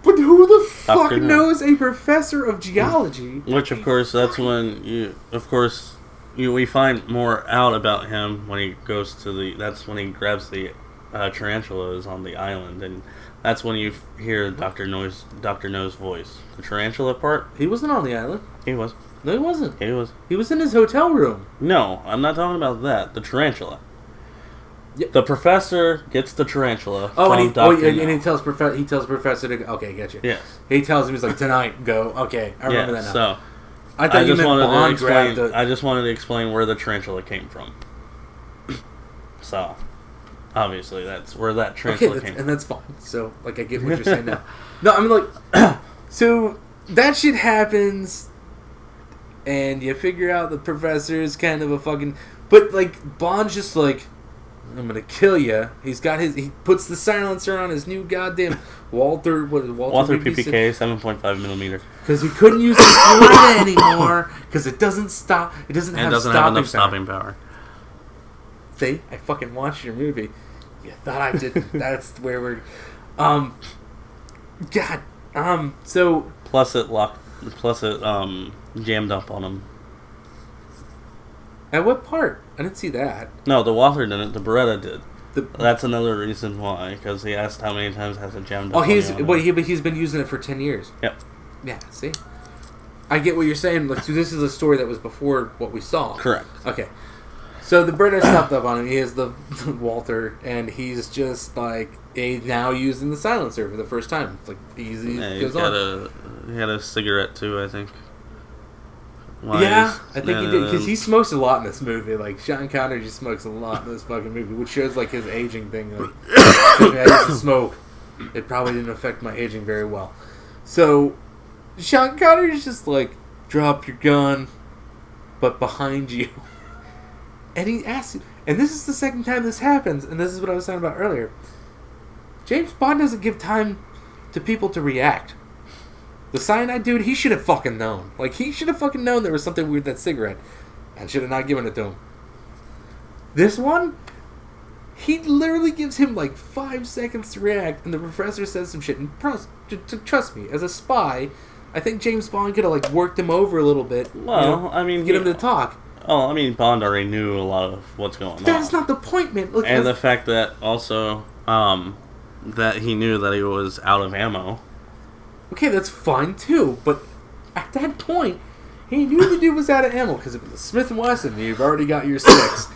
Speaker 3: But who the fuck
Speaker 2: Dr.No.
Speaker 3: knows a professor of geology?
Speaker 2: Which, of course, that's when we find more out about him when he goes to that's when he grabs the tarantulas on the island, and that's when you hear Dr. No's voice. The tarantula part?
Speaker 3: He wasn't on the island.
Speaker 2: He was.
Speaker 3: No, he wasn't.
Speaker 2: He was.
Speaker 3: He was in his hotel room.
Speaker 2: No, I'm not talking about that. The tarantula.
Speaker 3: Yeah.
Speaker 2: The professor gets the tarantula
Speaker 3: Oh,
Speaker 2: from Dr.
Speaker 3: and
Speaker 2: No.
Speaker 3: he tells professor to go. Okay, get you.
Speaker 2: Yes.
Speaker 3: He tells him, he's like, tonight, go. Okay, I remember that now.
Speaker 2: So,
Speaker 3: I thought you meant Bond grabbed the...
Speaker 2: I just wanted to explain where the tarantula came from. So, obviously, that's where that tarantula came from.
Speaker 3: And that's fine. So, I get what you're saying now. No, I mean, so, that shit happens, and you figure out the professor is kind of a fucking... But, Bond's just like, I'm gonna kill you. He puts the silencer on his new goddamn Walther
Speaker 2: PPK 7.5 millimeter.
Speaker 3: Because he couldn't use the Florida anymore because it doesn't stop. It doesn't have
Speaker 2: enough stopping power.
Speaker 3: See, I fucking watched your movie. You thought I didn't. That's where we're. God. So.
Speaker 2: Plus it jammed up on him.
Speaker 3: At what part? I didn't see that.
Speaker 2: No, the Walther didn't. The Beretta did. That's another reason why, because he asked how many times has it jammed up.
Speaker 3: But he's been using it for 10 years.
Speaker 2: Yep.
Speaker 3: Yeah. See, I get what you're saying. So this is a story that was before what we saw.
Speaker 2: Correct.
Speaker 3: Okay. So the Beretta stopped up on him. He has the Walther, and he's just he's now using the silencer for the first time. It's easy.
Speaker 2: Yeah,
Speaker 3: goes on.
Speaker 2: He had a cigarette too, I think.
Speaker 3: Yeah, I think he did, because he smokes a lot in this movie. Sean Connery just smokes a lot in this fucking movie, which shows his aging thing. I used to smoke. It probably didn't affect my aging very well. So Sean Connery's just drop your gun, but behind you. And he asks you, and this is the second time this happens, and this is what I was talking about earlier. James Bond doesn't give time to people to react. The cyanide dude, he should have fucking known. Like, he should have fucking known there was something weird with that cigarette. And should have not given it to him. This one, he literally gives him like 5 seconds to react, and the professor says some shit. And trust me, as a spy, I think James Bond could have like worked him over a little bit.
Speaker 2: Well, I mean,
Speaker 3: get him to talk.
Speaker 2: Oh, I mean, Bond already knew a lot of what's going on.
Speaker 3: That's not the point, man. Look,
Speaker 2: and the fact that also that he knew that he was out of ammo.
Speaker 3: Okay, that's fine too, but at that point, he knew the dude was out of ammo because it was a Smith & Wesson. You've already got your 6.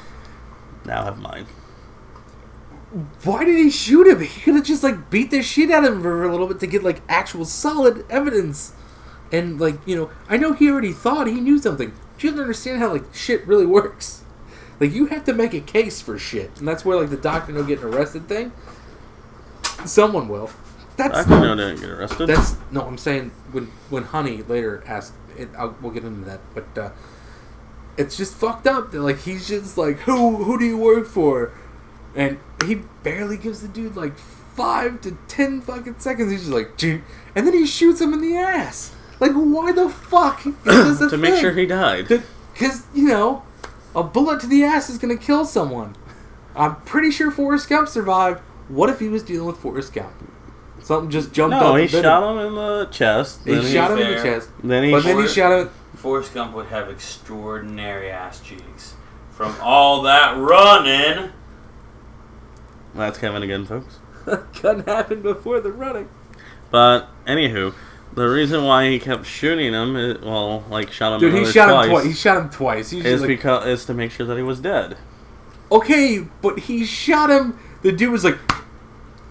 Speaker 2: Now have mine.
Speaker 3: Why did he shoot him? He could have just like beat the shit out of him for a little bit to get like actual solid evidence. And like, I know he already thought he knew something. But you don't understand how like shit really works. Like, you have to make a case for shit, and that's where like the Dr.No getting arrested thing. Someone will.
Speaker 2: Dr.No didn't get arrested.
Speaker 3: No. I'm saying when Honey later asked, we'll get into that, but it's just fucked up. That, like, he's just like, who do you work for? And he barely gives the dude like 5 to 10 fucking seconds. He's just like, Gee. And then he shoots him in the ass. Like, why the fuck is this a
Speaker 2: to make
Speaker 3: thing?
Speaker 2: sure he died.
Speaker 3: Because, a bullet to the ass is going to kill someone. I'm pretty sure Forrest Gump survived. What if he was dealing with Forrest Gump? Something just jumped up.
Speaker 2: No, he shot him in the chest.
Speaker 3: He shot him in the chest.
Speaker 2: Then he
Speaker 3: shot him.
Speaker 4: Forrest Gump would have extraordinary ass cheeks from all that running.
Speaker 2: That's Kevin again, folks.
Speaker 3: Couldn't happen before the running.
Speaker 2: But anywho, the reason why he kept shooting him, shot him.
Speaker 3: Dude, he shot him twice. He shot him twice.
Speaker 2: Is to make sure that he was dead.
Speaker 3: Okay, but he shot him. The dude was like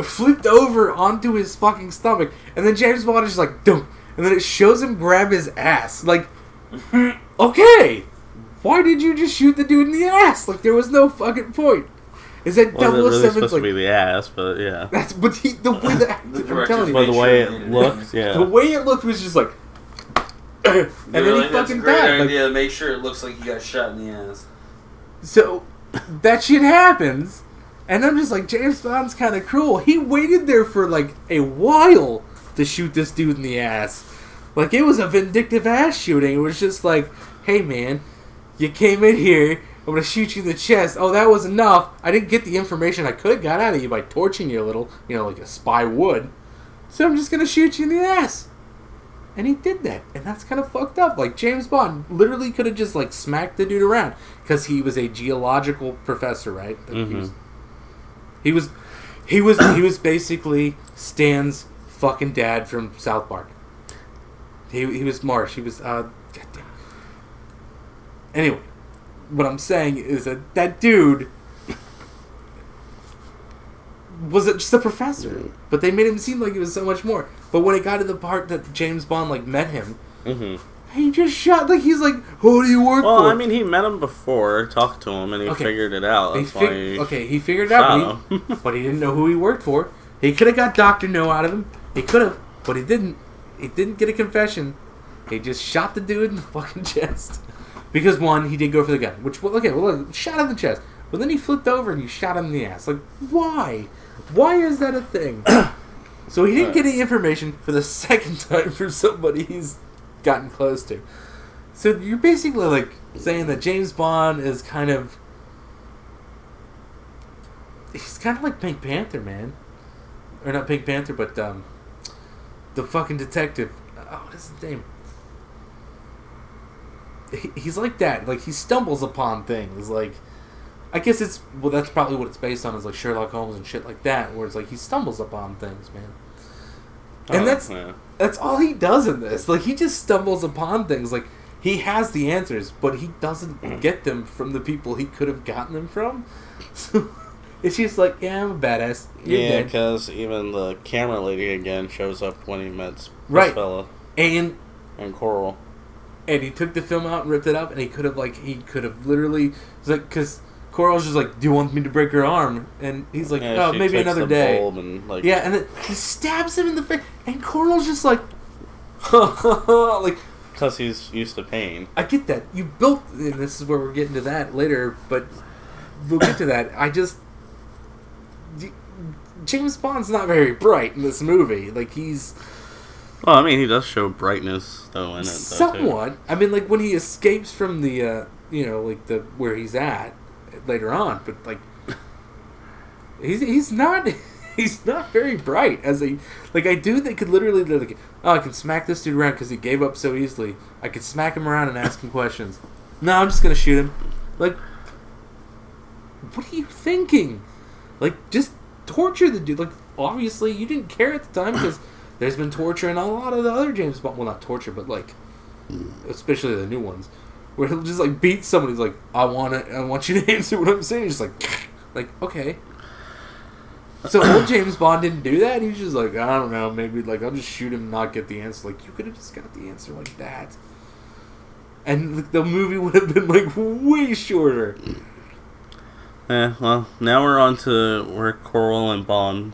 Speaker 3: flipped over onto his fucking stomach, and then James Bond is just like, "Dum," and then it shows him grab his ass. Like, okay, why did you just shoot the dude in the ass? Like, there was no fucking point. Is that
Speaker 2: Well, it really
Speaker 3: 007's
Speaker 2: supposed
Speaker 3: like
Speaker 2: to be the ass, but yeah.
Speaker 3: That's the way that I'm telling you.
Speaker 2: But the way it looked, yeah.
Speaker 3: The way it looked was just like, and then he fucking died.
Speaker 4: Idea to make sure it looks like you got shot in the ass.
Speaker 3: So that shit happens, and I'm just like, James Bond's kind of cruel. He waited there for like a while to shoot this dude in the ass. Like, it was a vindictive ass shooting. It was just like, hey man, you came in here, I'm going to shoot you in the chest. Oh, that was enough. I didn't get the information I could have got out of you by torching you a little, like a spy would. So I'm just going to shoot you in the ass. And he did that. And that's kind of fucked up. Like, James Bond literally could have just, like, smacked the dude around. Because he was a geological professor, right?
Speaker 2: Mm-hmm.
Speaker 3: He was basically Stan's fucking dad from South Park. He was Marsh. He was, goddamn. Anyway. What I'm saying is that dude was just a professor, but they made him seem like he was so much more. But when it got to the part that James Bond like met him, he just shot. Like, he's like, "Who do you work for?"
Speaker 2: Well, I mean, he met him before, talked to him, and he figured it out. That's why
Speaker 3: he figured it out, but he didn't know who he worked for. He could have got Dr.No out of him. He could have, but he didn't. He didn't get a confession. He just shot the dude in the fucking chest. Because, one, he did go for the gun. Which, shot him in the chest. But then he flipped over and you shot him in the ass. Like, why? Why is that a thing? So he didn't get any information for the second time from somebody he's gotten close to. So you're basically, like, saying that James Bond is kind of... He's kind of like Pink Panther, man. Or not Pink Panther, but, the fucking detective. Oh, what is his name? He's like that. Like, he stumbles upon things. Like, I guess that's probably what it's based on, is like Sherlock Holmes and shit like that, where it's like he stumbles upon things, man. And that's all he does in this. Like, he just stumbles upon things. Like, he has the answers, but he doesn't get them from the people he could have gotten them from. So it's just like, yeah, I'm a badass. You're dead.
Speaker 2: Because even the camera lady again shows up when he met
Speaker 3: right.
Speaker 2: this fella.
Speaker 3: And
Speaker 2: Coral.
Speaker 3: And he took the film out and ripped it up, and he could have literally, because Coral's just like, "Do you want me to break your arm?" And he's like, "Oh, maybe another day."
Speaker 2: And, like,
Speaker 3: yeah, and then he stabs him in the face, and Coral's just like, like,
Speaker 2: because he's used to pain.
Speaker 3: I get that. You built, and this is where we're getting to that later, but we'll get to that. James Bond's not very bright in this movie. Like, he's
Speaker 2: Well, I mean, he does show brightness though in it.
Speaker 3: Somewhat. I mean, like when he escapes from the, like the where he's at later on, but like he's not very bright as a dude that could literally like, oh, I can smack this dude around because he gave up so easily. I could smack him around and ask him questions. No, I'm just gonna shoot him. Like, what are you thinking? Like, just torture the dude. Like, obviously you didn't care at the time because there's been torture in a lot of the other James Bond. Well, not torture, but like, especially the new ones, where he'll just like beat somebody. He's like, I want you to answer what I'm saying. He's just like, okay. So old James Bond didn't do that. He was just like, I don't know, maybe like I'll just shoot him and not get the answer. Like, you could have just got the answer like that, and the movie would have been like way shorter.
Speaker 2: Well, now we're on to where Coral and Bond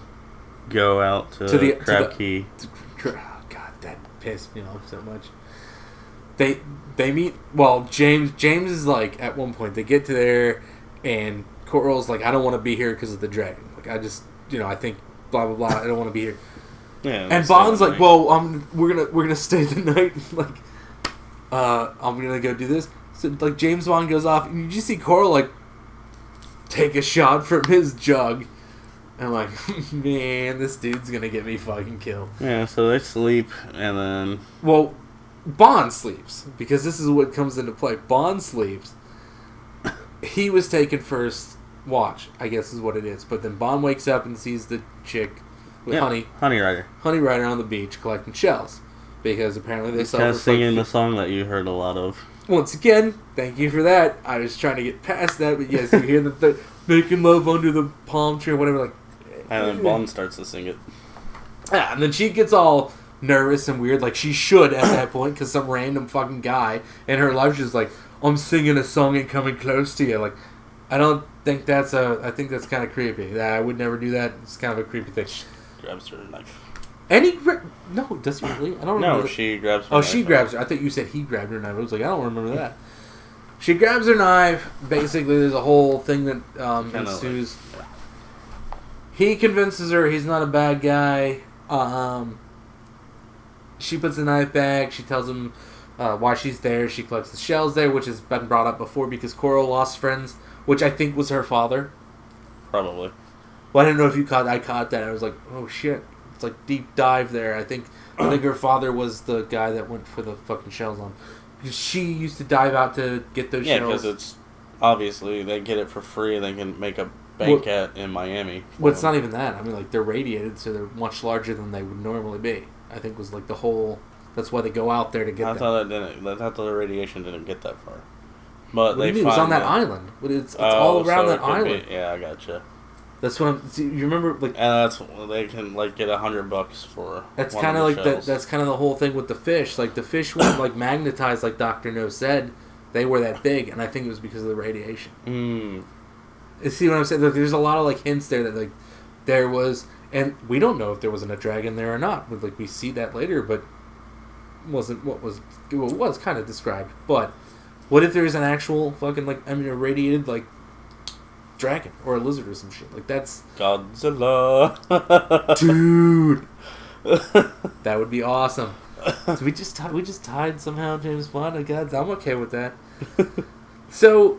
Speaker 2: go out to the Crab Key.
Speaker 3: Oh, God, that pissed me off so much. They meet. Well, James is like at one point they get to there, and Coral's like, I don't want to be here because of the dragon. Like, I just, I think blah blah blah. I don't want to be here.
Speaker 2: Yeah.
Speaker 3: And Bond's like, well, we're gonna stay the night. Like, I'm gonna go do this. So like James Bond goes off, and you just see Coral like take a shot from his jug. And I'm like, man, this dude's gonna get me fucking killed.
Speaker 2: Yeah. So they sleep, and then
Speaker 3: Bond sleeps because this is what comes into play. Bond sleeps. He was taken first watch, I guess is what it is. But then Bond wakes up and sees the chick with Honey Rider on the beach collecting shells because apparently they sell
Speaker 2: singing the song that you heard a lot of.
Speaker 3: Once again, thank you for that. I was trying to get past that, but yes, you hear that they're making love under the palm tree or whatever. Like,
Speaker 2: and then Bond starts to sing it.
Speaker 3: Yeah, and then she gets all nervous and weird, like she should at that point, because some random fucking guy in her life is like, I'm singing a song and coming close to you. Like, I don't think that's I think that's kind of creepy. I would never do that. It's kind of a creepy thing.
Speaker 2: Grabs her knife.
Speaker 3: No, does he really? I don't remember.
Speaker 2: No, she grabs her
Speaker 3: knife.
Speaker 2: knife.
Speaker 3: She grabs her. I thought you said he grabbed her knife. I was like, I don't remember that. She grabs her knife. Basically, there's a whole thing that ensues.
Speaker 2: Like,
Speaker 3: He convinces her he's not a bad guy. She puts the knife back. She tells him why she's there. She collects the shells there, which has been brought up before because Coral lost friends, which I think was her father.
Speaker 2: Probably.
Speaker 3: Well, I didn't know if you caught. I caught that. I was like, oh shit! It's like deep dive there. I think her father was the guy that went for the fucking shells on. Because she used to dive out to get those shells.
Speaker 2: Yeah, because it's obviously they get it for free. They can make a bank in Miami.
Speaker 3: Well, it's not even that. I mean, like they're radiated, so they're much larger than they would normally be. I think was like the whole. That's why they go out there to get. I thought
Speaker 2: the radiation didn't get that far. But
Speaker 3: what do you mean? It was on that island. It's all around that island.
Speaker 2: Yeah, I gotcha.
Speaker 3: That's what I'm. See, you remember like.
Speaker 2: And that's they can like get $100 for.
Speaker 3: That's kind of like that. That's kind of the whole thing with the fish. Like the fish weren't like magnetized, like Dr.No said. They were that big, and I think it was because of the radiation. See what I'm saying? Like, there's a lot of like hints there that like there was, and we don't know if there wasn't a dragon there or not. But, like we see that later, but wasn't what was it was kind of described. But what if there's an actual fucking like a radiated like dragon or a lizard or some shit? Like that's
Speaker 2: Godzilla,
Speaker 3: dude. That would be awesome. So we just tied somehow James Bond. I guess I'm okay with that. So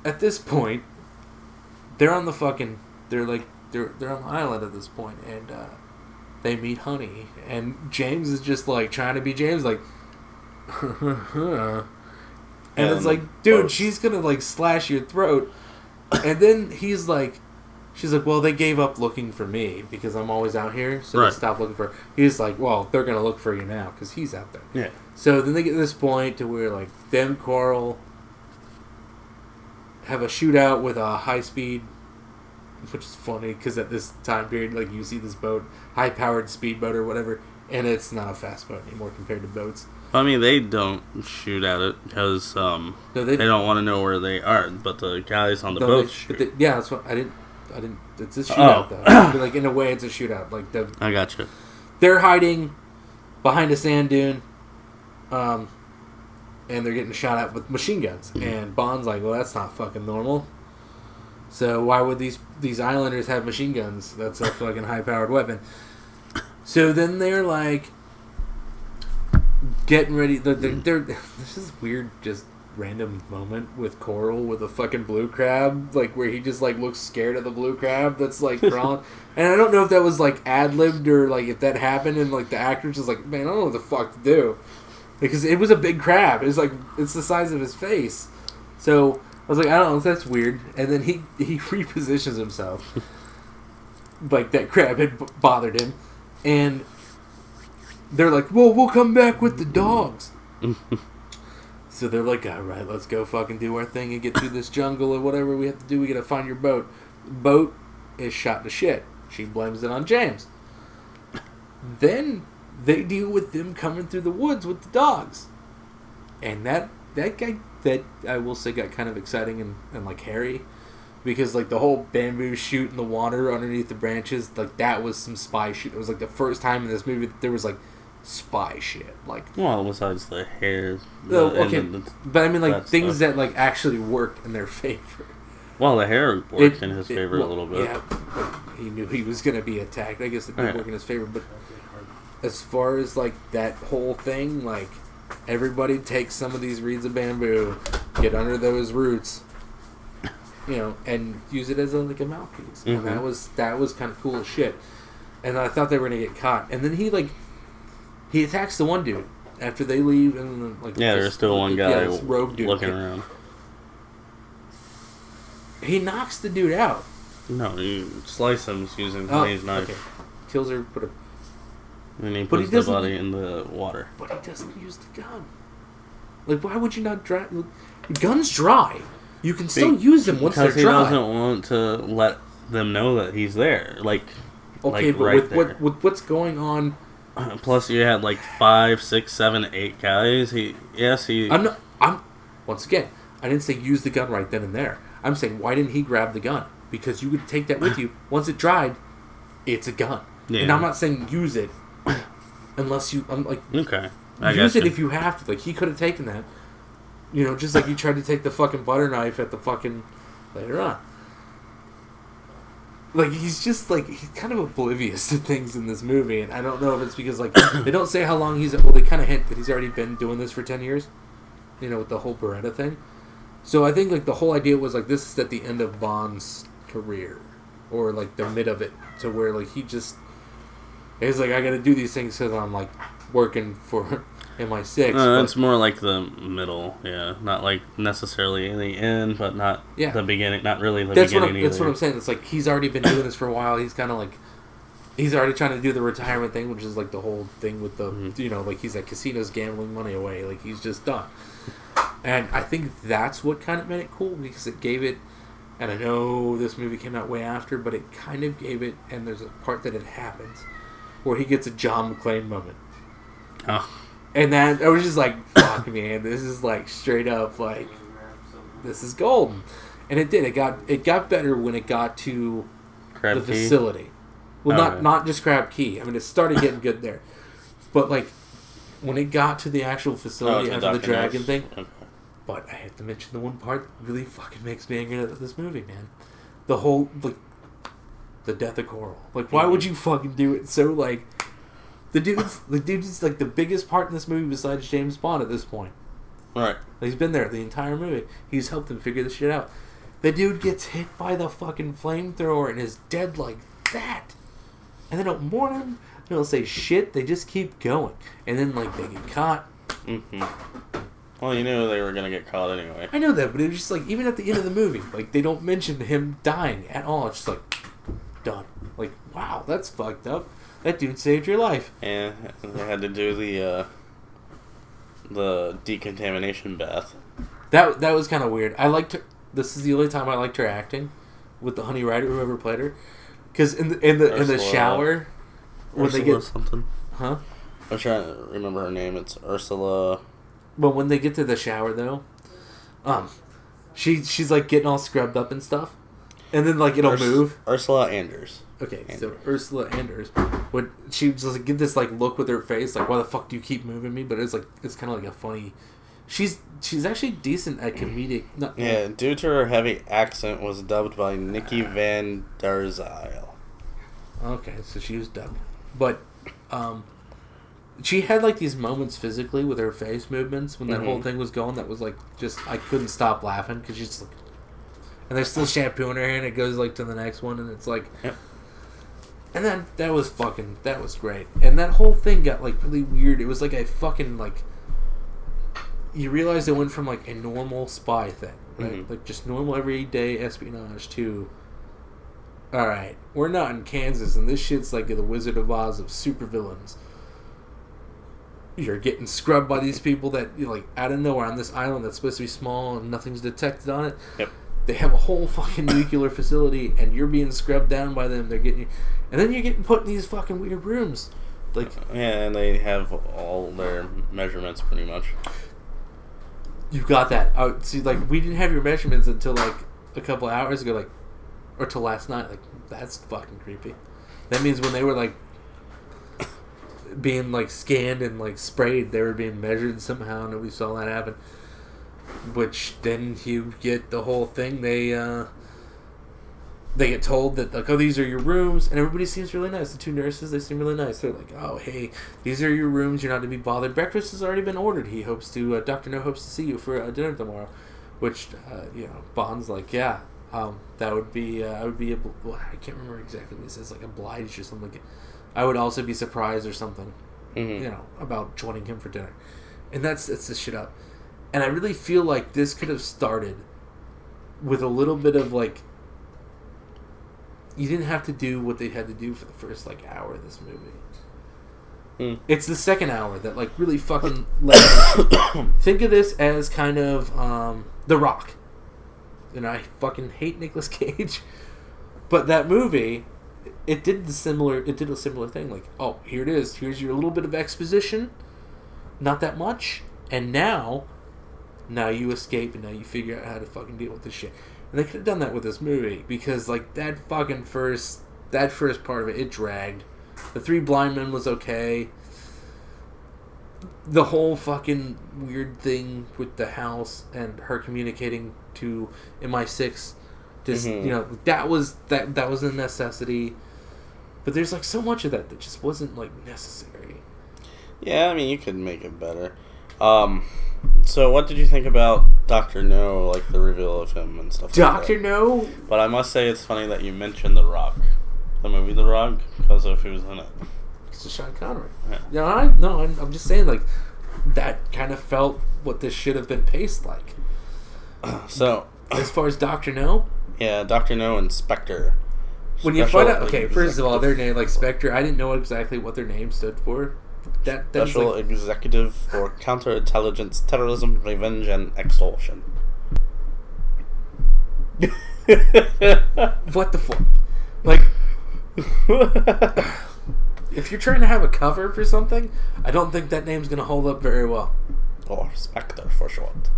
Speaker 3: at this point, they're on the fucking. They're on the island at this point, and they meet Honey, and James is just like trying to be James, like, and it's like, dude, she's gonna like slash your throat, and then he's like, she's like, well, they gave up looking for me because I'm always out here, so they stopped looking for her. He's like, well, they're gonna look for you now because he's out there.
Speaker 2: Yeah.
Speaker 3: So then they get to this point to where like them Coral have a shootout with a high speed, which is funny because at this time period, like you see this boat, high powered speedboat or whatever, and it's not a fast boat anymore compared to boats.
Speaker 2: I mean, they don't shoot at it because they don't want to know where they are. But the guys on the boat shoot.
Speaker 3: Yeah, that's what I didn't. It's a shootout though. Like in a way, it's a shootout. Like
Speaker 2: I gotcha.
Speaker 3: They're hiding behind a sand dune, and they're getting shot at with machine guns. And Bond's like, well, that's not fucking normal. So why would these islanders have machine guns? That's a fucking high powered weapon. So then they're like getting ready. They're this is weird, just random moment with Coral with a fucking blue crab, like where he just like looks scared of the blue crab that's like crawling. And I don't know if that was like ad libbed or like if that happened and like the actor's just like, man, I don't know what the fuck to do, because it was a big crab. It's like it's the size of his face. So I was like, I don't know, that's weird. And then he repositions himself, like that crab had bothered him, and they're like, well, we'll come back with the dogs. So they're like, all right, let's go fucking do our thing and get through this jungle or whatever we have to do. We gotta find your boat. Boat is shot to shit. She blames it on James. Then they deal with them coming through the woods with the dogs. And that guy, that I will say got kind of exciting and like hairy. Because like the whole bamboo shoot in the water underneath the branches, like that was some spy shit. It was like the first time in this movie that there was like spy shit, like,
Speaker 2: well, besides the hair,
Speaker 3: but I mean like things that like actually worked in their favor.
Speaker 2: Well, the hair worked in his favor a little bit.
Speaker 3: Yeah, he knew he was gonna be attacked. I guess it did work in his favor, but as far as like that whole thing, like everybody take some of these reeds of bamboo, get under those roots, you know, and use it as a mouthpiece. And that was kind of cool as shit. And I thought they were gonna get caught, and then he attacks the one dude after they leave, and like
Speaker 2: there's still one guy
Speaker 3: this rogue dude
Speaker 2: looking around.
Speaker 3: He knocks the dude out.
Speaker 2: No, you slice him using his knife. Okay.
Speaker 3: Kills her,
Speaker 2: and he puts the body in the water.
Speaker 3: But he doesn't use the gun. Like, why would you not dry? The gun's dry. You can still use them once they're dry.
Speaker 2: Because he doesn't want to let them know that he's there. Like,
Speaker 3: okay,
Speaker 2: like
Speaker 3: but
Speaker 2: right
Speaker 3: with what's going on.
Speaker 2: Plus, you had like 5, 6, 7, 8 guys.
Speaker 3: Once again, I didn't say use the gun right then and there. I'm saying, why didn't he grab the gun? Because you could take that with you. Once it dried, it's a gun. Yeah. And I'm not saying use it unless you. I'm like,
Speaker 2: okay,
Speaker 3: use it if you have to. Like, he could have taken that. You know, just like he tried to take the fucking butter knife at the fucking later on. Like, he's just, like, he's kind of oblivious to things in this movie, and I don't know if it's because, like, they don't say how long he's... Well, they kind of hint that he's already been doing this for 10 years, you know, with the whole Beretta thing. So I think, like, the whole idea was, like, this is at the end of Bond's career, or, like, the mid of it, to where, like, he's like, I gotta do these things because I'm, like, working for MI6.
Speaker 2: It's more like the middle, yeah. Not, like, necessarily in the end, but not the beginning, not really the beginning either.
Speaker 3: That's what I'm saying. It's like, he's already been doing this for a while. He's kind of, like, he's already trying to do the retirement thing, which is, like, the whole thing with the, you know, like, he's at casinos gambling money away. Like, he's just done. And I think that's what kind of made it cool, because it gave it, and I know this movie came out way after, but it kind of gave it, and there's a part that it happens, where he gets a John McClane moment.
Speaker 2: Oh.
Speaker 3: And then I was just like, fuck, man, this is like straight up, like, this is golden. And it did. It got better when it got to
Speaker 2: Crab
Speaker 3: the
Speaker 2: Key?
Speaker 3: facility. Well, not just Crab Key. I mean, it started getting good there. But, like, when it got to the actual facility after the dragon thing. Okay. But I have to mention the one part that really fucking makes me angry at this movie, man. The whole, like, the death of Coral. Like, why would you fucking do it so, like... The dude's like the biggest part in this movie besides James Bond at this point.
Speaker 2: Right.
Speaker 3: Like, he's been there the entire movie. He's helped him figure this shit out. The dude gets hit by the fucking flamethrower and is dead like that. And they don't warn him. They don't say shit. They just keep going. And then, like, they get caught.
Speaker 2: Mm-hmm. Well, you knew they were going to get caught anyway.
Speaker 3: I know that, but it was just like, even at the end of the movie, like, they don't mention him dying at all. It's just like, done. Like, wow, that's fucked up. That dude saved your life.
Speaker 2: Yeah, they had to do the decontamination bath.
Speaker 3: That was kind of weird. I liked her. This is the only time I liked her acting with the Honey Rider, whoever played her. Because in the shower, when
Speaker 2: Ursula
Speaker 3: they get
Speaker 2: something,
Speaker 3: huh?
Speaker 2: I'm trying to remember her name. It's Ursula.
Speaker 3: But when they get to the shower, though, she's like getting all scrubbed up and stuff, and then like it'll move.
Speaker 2: Ursula Anders.
Speaker 3: Okay, so Ursula Anders, would she just like, give this like look with her face, like, why the fuck do you keep moving me? But it's like, it's kind of like a funny. She's actually decent at comedic.
Speaker 2: Yeah, due to her heavy accent, was dubbed by Nikki Van Der Zyl.
Speaker 3: Okay, so she was dubbed, but She had like these moments physically with her face movements when that whole thing was going. That was like just I couldn't stop laughing because she's like, and there's still shampoo in her hair, and it goes like to the next one, and it's like, and then that was great, and that whole thing got like really weird. It was like a fucking like, you realize it went from like a normal spy thing, right, like just normal everyday espionage to, all right, we're not in Kansas, and this shit's like the Wizard of Oz of supervillains. You're getting scrubbed by these people that, like, out of nowhere on this island that's supposed to be small and nothing's detected on it.
Speaker 2: Yep.
Speaker 3: They have a whole fucking nuclear facility, and you're being scrubbed down by them. They're getting you, and then you're getting put in these fucking weird rooms. Like,
Speaker 2: yeah, and they have all their measurements pretty much.
Speaker 3: You got that. See, like, we didn't have your measurements until like a couple hours ago, like, or till last night. Like, that's fucking creepy. That means when they were like being like scanned and like sprayed, they were being measured somehow, and we saw that happen. Which then you get the whole thing. They get told that like, oh, these are your rooms, and everybody seems really nice. The two nurses, they seem really nice. They're like, oh, hey, these are your rooms. You're not to be bothered. Breakfast has already been ordered. He hopes to. Dr.No hopes to see you for dinner tomorrow. Which Bond's like, yeah, that would be. I would be. I can't remember exactly what he says. Like obliged or something. Like, I would also be surprised or something, about joining him for dinner. And that's the shit up. And I really feel like this could have started with a little bit of, like, you didn't have to do what they had to do for the first, like, hour of this movie. It's the second hour that, like, really fucking think of this as kind of The Rock. And I fucking hate Nicolas Cage. But that movie... It did a similar thing. Like, oh, here it is. Here's your little bit of exposition. Not that much. And now you escape, and now you figure out how to fucking deal with this shit. And they could have done that with this movie, because, like, that first part of it dragged. The Three Blind Men was okay. The whole fucking weird thing with the house and her communicating to MI6, just that was a necessity. But there's like so much of that just wasn't like necessary.
Speaker 2: Yeah, I mean, you could make it better. So what did you think about Dr.No, like the reveal of him and stuff like that?
Speaker 3: Dr.No?
Speaker 2: But I must say it's funny that you mentioned The Rock. The movie The Rock, because of who's in it.
Speaker 3: It's Sean Connery.
Speaker 2: Yeah.
Speaker 3: I'm just saying, like, that kind of felt what this should have been paced like.
Speaker 2: So,
Speaker 3: as far as Dr.No?
Speaker 2: Yeah, Dr.No and Spectre.
Speaker 3: When you find out, okay, first of all, their name, like Spectre, I didn't know exactly what their name stood for.
Speaker 2: Special like, Executive for Counterintelligence, Terrorism, Revenge, and Extortion.
Speaker 3: What the fuck? Like, if you're trying to have a cover for something, I don't think that name's going to hold up very well.
Speaker 2: Or Spectre for short.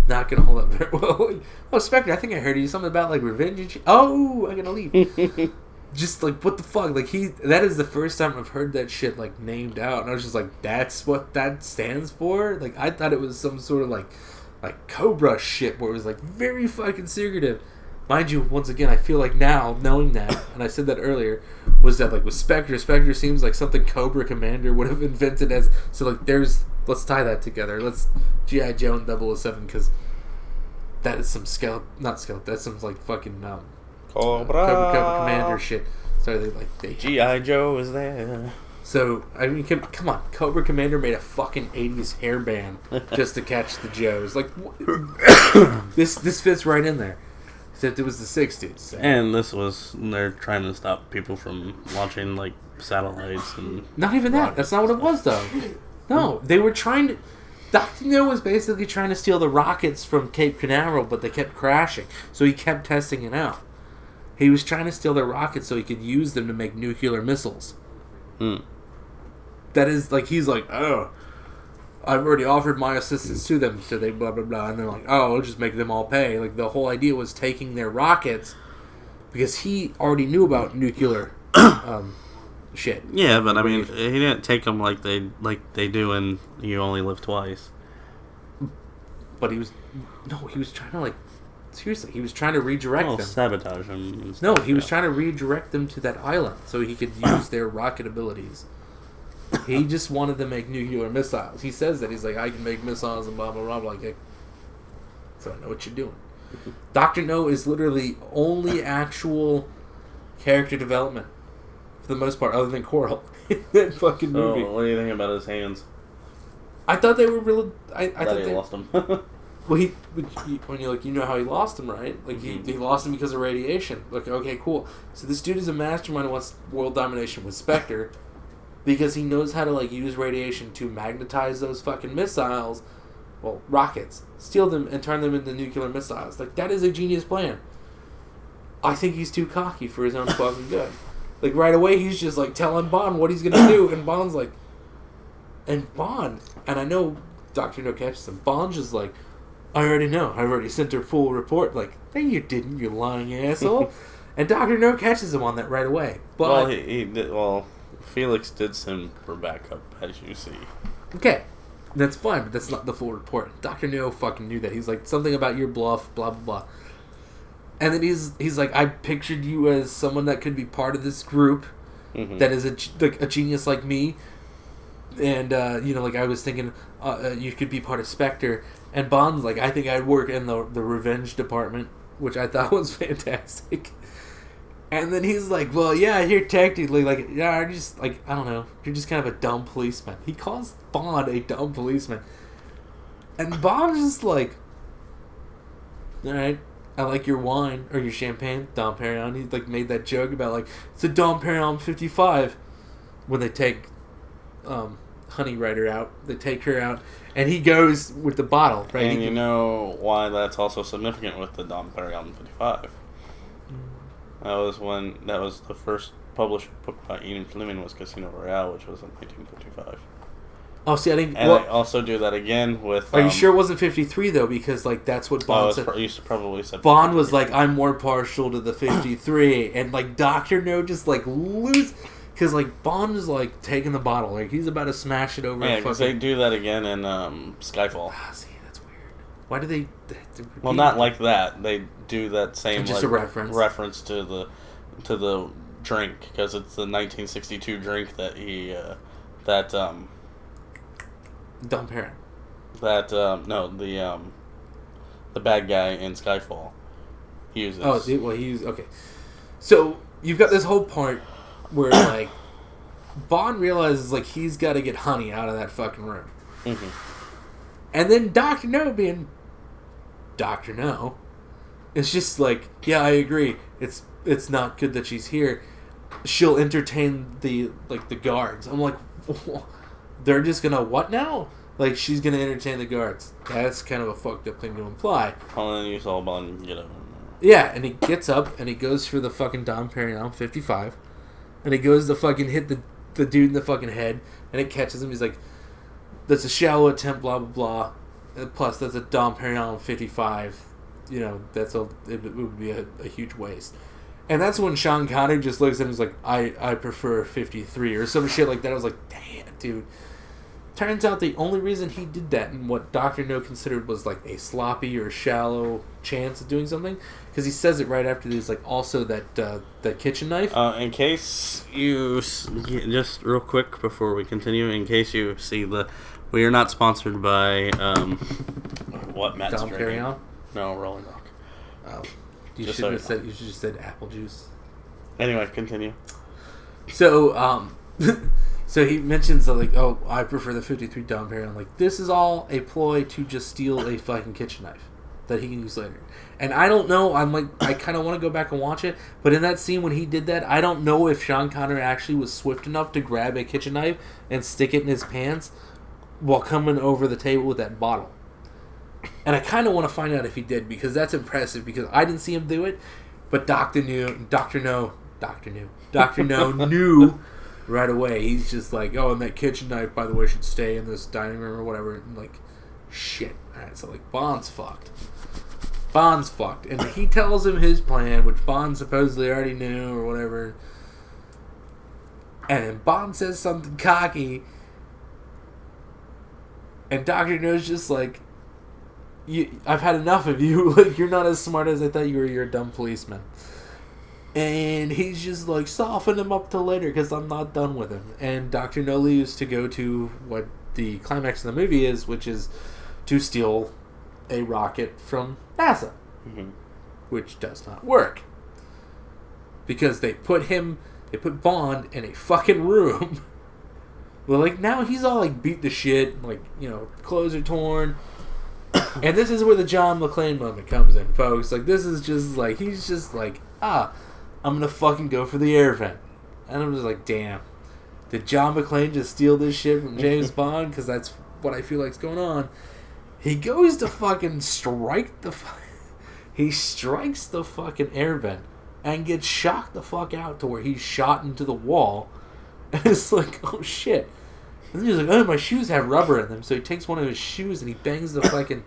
Speaker 3: Not going to hold up very well. Oh, Spectre, I think I heard you something about like revenge and shit. Oh, I'm going to leave. Just like, what the fuck? Like, that is the first time I've heard that shit like named out, and I was just like, that's what that stands for? Like, I thought it was some sort of like Cobra shit where it was like very fucking secretive. Mind you, once again, I feel like now, knowing that, and I said that earlier, was that like with Spectre seems like something Cobra Commander would have invented as, so like let's tie that together. Let's G.I. Joe and 007, because that is some that's some like fucking Cobra Commander shit. So they
Speaker 2: G.I. Joe is there.
Speaker 3: So, I mean, come on. Cobra Commander made a fucking 80s hairband just to catch the Joes. Like, this fits right in there. Except it was the 60s. So.
Speaker 2: And they're trying to stop people from launching, like, satellites and...
Speaker 3: Not even that. That's not what it was, though. No, they were trying to... Dr.No was basically trying to steal the rockets from Cape Canaveral, but they kept crashing. So he kept testing it out. He was trying to steal their rockets so he could use them to make nuclear missiles. That is, like, he's like, oh, I've already offered my assistance to them, so they blah, blah, blah, and they're like, oh, we'll just make them all pay. Like, the whole idea was taking their rockets, because he already knew about nuclear shit.
Speaker 2: Yeah, but I mean, he didn't take them like they do in You Only Live Twice.
Speaker 3: But he was trying to, like, seriously, he was trying to redirect them.
Speaker 2: Sabotage them.
Speaker 3: No, he was trying to redirect them to that island so he could use their rocket abilities. He just wanted to make nuclear missiles. He says that. He's like, I can make missiles and blah, blah, blah. Like, so I know what you're doing. Dr. No is literally only actual character development for the most part, other than Coral in that fucking movie.
Speaker 2: Oh, what do you think about his hands?
Speaker 3: I thought they were real. I
Speaker 2: That
Speaker 3: thought
Speaker 2: he
Speaker 3: they
Speaker 2: lost them.
Speaker 3: Well, when you're like, you know how he lost them, right? Like, he lost them because of radiation. Like, okay, cool. So this dude is a mastermind who wants world domination with Spectre because he knows how to, like, use radiation to magnetize those fucking missiles, well, rockets, steal them and turn them into nuclear missiles. Like, that is a genius plan. I think he's too cocky for his own fucking good. Like, right away, he's just, like, telling Bond what he's gonna do, and Bond's like... And Bond, and I know Dr. No catches him, Bond's just like, I already know. I already sent her full report. Like, no, you didn't, you lying asshole. And Dr. No catches him on that right away. But,
Speaker 2: well, he did. Well, Felix did send for backup, as you see.
Speaker 3: Okay, that's fine, but that's not the full report. Dr. No fucking knew that. He's like, something about your bluff, blah, blah, blah. And then he's like, I pictured you as someone that could be part of this group that is a genius like me. And, like, I was thinking you could be part of Spectre. And Bond's like, I think I'd work in the revenge department, which I thought was fantastic. And then he's like, well, yeah, you're technically, like, yeah, you're just, like, I don't know, you're just kind of a dumb policeman. He calls Bond a dumb policeman. And Bond's just like, all right, I like your wine, or your champagne, Dom Perignon. He, like, made that joke about, like, it's a Dom Perignon 55 when they take Honey Rider out. They take her out, and he goes with the bottle, right?
Speaker 2: And you know why that's also significant with the Dom Perignon 55. That was the first published book by Ian Fleming was Casino Royale, which was in 1955.
Speaker 3: Oh, see, I didn't...
Speaker 2: And
Speaker 3: well,
Speaker 2: they also do that again with...
Speaker 3: Are you sure it wasn't 53, though? Because, like, that's what Bond said.
Speaker 2: You probably said...
Speaker 3: Bond was like, I'm more partial to the 53, and, like, Dr. No just, like, lose... Because, like, Bond is, like, taking the bottle. Like, he's about to smash it over.
Speaker 2: Yeah, because they do that again in Skyfall.
Speaker 3: Ah, see, that's weird. Why do they
Speaker 2: well, not like that. They do that same,
Speaker 3: just
Speaker 2: like,
Speaker 3: a reference
Speaker 2: to the drink, because it's the 1962 drink that
Speaker 3: Dom Perignon.
Speaker 2: The bad guy in Skyfall uses.
Speaker 3: Oh, well, he used... Okay. So, you've got this whole part where, like, Bond realizes, like, he's got to get Honey out of that fucking room. And then Dr. No being Dr. No, it's just like, yeah, I agree. It's not good that she's here. She'll entertain the guards. I'm like, they're just gonna what now? Like, she's gonna entertain the guards. That's kind of a fucked up thing to imply.
Speaker 2: Well, then you saw Bond get up.
Speaker 3: Yeah, and he gets up and he goes for the fucking Dom Perignon 55. And he goes to fucking hit the dude in the fucking head, and it catches him. He's like, that's a shallow attempt, blah, blah, blah. Plus, that's a Dom Perignon 55. You know, it would be a huge waste. And that's when Sean Connery just looks at him and is like, I prefer 53, or some shit like that. I was like, damn, dude. Turns out the only reason he did that, and what Dr. No considered was like a sloppy or shallow chance of doing something, because he says it right after this, like, also that kitchen knife.
Speaker 2: In case you just real quick before we continue, in case you see we are not sponsored by what Matt's
Speaker 3: Dom
Speaker 2: drinking.
Speaker 3: Perignon?
Speaker 2: No, Rolling Rock.
Speaker 3: Oh, you
Speaker 2: Just
Speaker 3: should have
Speaker 2: so
Speaker 3: said. You should have said apple juice.
Speaker 2: Anyway, continue.
Speaker 3: So, so he mentions, like, oh, I prefer the 53 Dom Perignon. Like, this is all a ploy to just steal a fucking kitchen knife that he can use later. And I don't know, I'm like, I kind of want to go back and watch it, but in that scene when he did that, I don't know if Sean Connery actually was swift enough to grab a kitchen knife and stick it in his pants while coming over the table with that bottle. And I kind of want to find out if he did, because that's impressive, because I didn't see him do it, but Dr. No knew right away. He's just like, oh, and that kitchen knife, by the way, should stay in this dining room or whatever. And like, shit. Alright, so like, Bond's fucked. And he tells him his plan, which Bond supposedly already knew or whatever. And then Bond says something cocky. And Dr. No's just like, I've had enough of you. Like, you're not as smart as I thought you were. You're a dumb policeman. And he's just like, soften him up till later because I'm not done with him. And DrNo leaves to go to what the climax of the movie is, which is to steal a rocket from NASA.
Speaker 2: Mm-hmm.
Speaker 3: Which does not work. Because they put Bond in a fucking room. Well, like, now he's all, like, beat to shit. Like, you know, clothes are torn. And this is where the John McClane moment comes in, folks. Like, this is just, like, he's just like, I'm gonna fucking go for the air vent. And I'm just like, damn. Did John McClane just steal this shit from James Bond? Because that's what I feel like's going on. He goes to fucking strike the... He strikes the fucking air vent and gets shocked the fuck out to where he's shot into the wall. And it's like, oh shit. And then he's like, oh, my shoes have rubber in them. So he takes one of his shoes and he bangs the fucking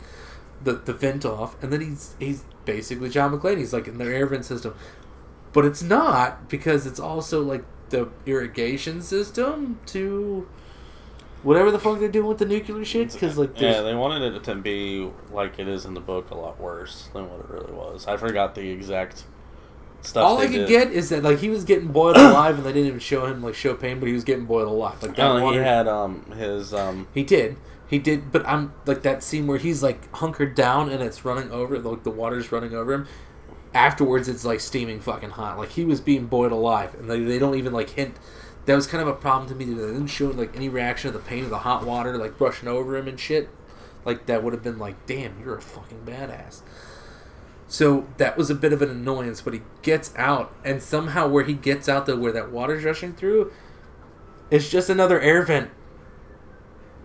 Speaker 3: the vent off. And then he's basically John McClane. He's like in their air vent system. But it's not, because it's also like the irrigation system to whatever the fuck they're doing with the nuclear shit. Cause like
Speaker 2: they wanted it to be like it is in the book, a lot worse than what it really was. I forgot the exact stuff.
Speaker 3: All I could get is that like he was getting boiled alive, and they didn't even show him like show pain, but he was getting boiled alive. Like that water,
Speaker 2: he had his
Speaker 3: He did, but I'm like that scene where he's like hunkered down and it's running over, like the water's running over him. Afterwards, it's like steaming fucking hot. Like he was being boiled alive, and they don't even like hint. That was kind of a problem to me. They didn't show like any reaction of the pain of the hot water like brushing over him and shit. Like that would have been like, damn, you're a fucking badass. So that was a bit of an annoyance, but he gets out, and somehow where he gets out, though, where that water's rushing through, it's just another air vent.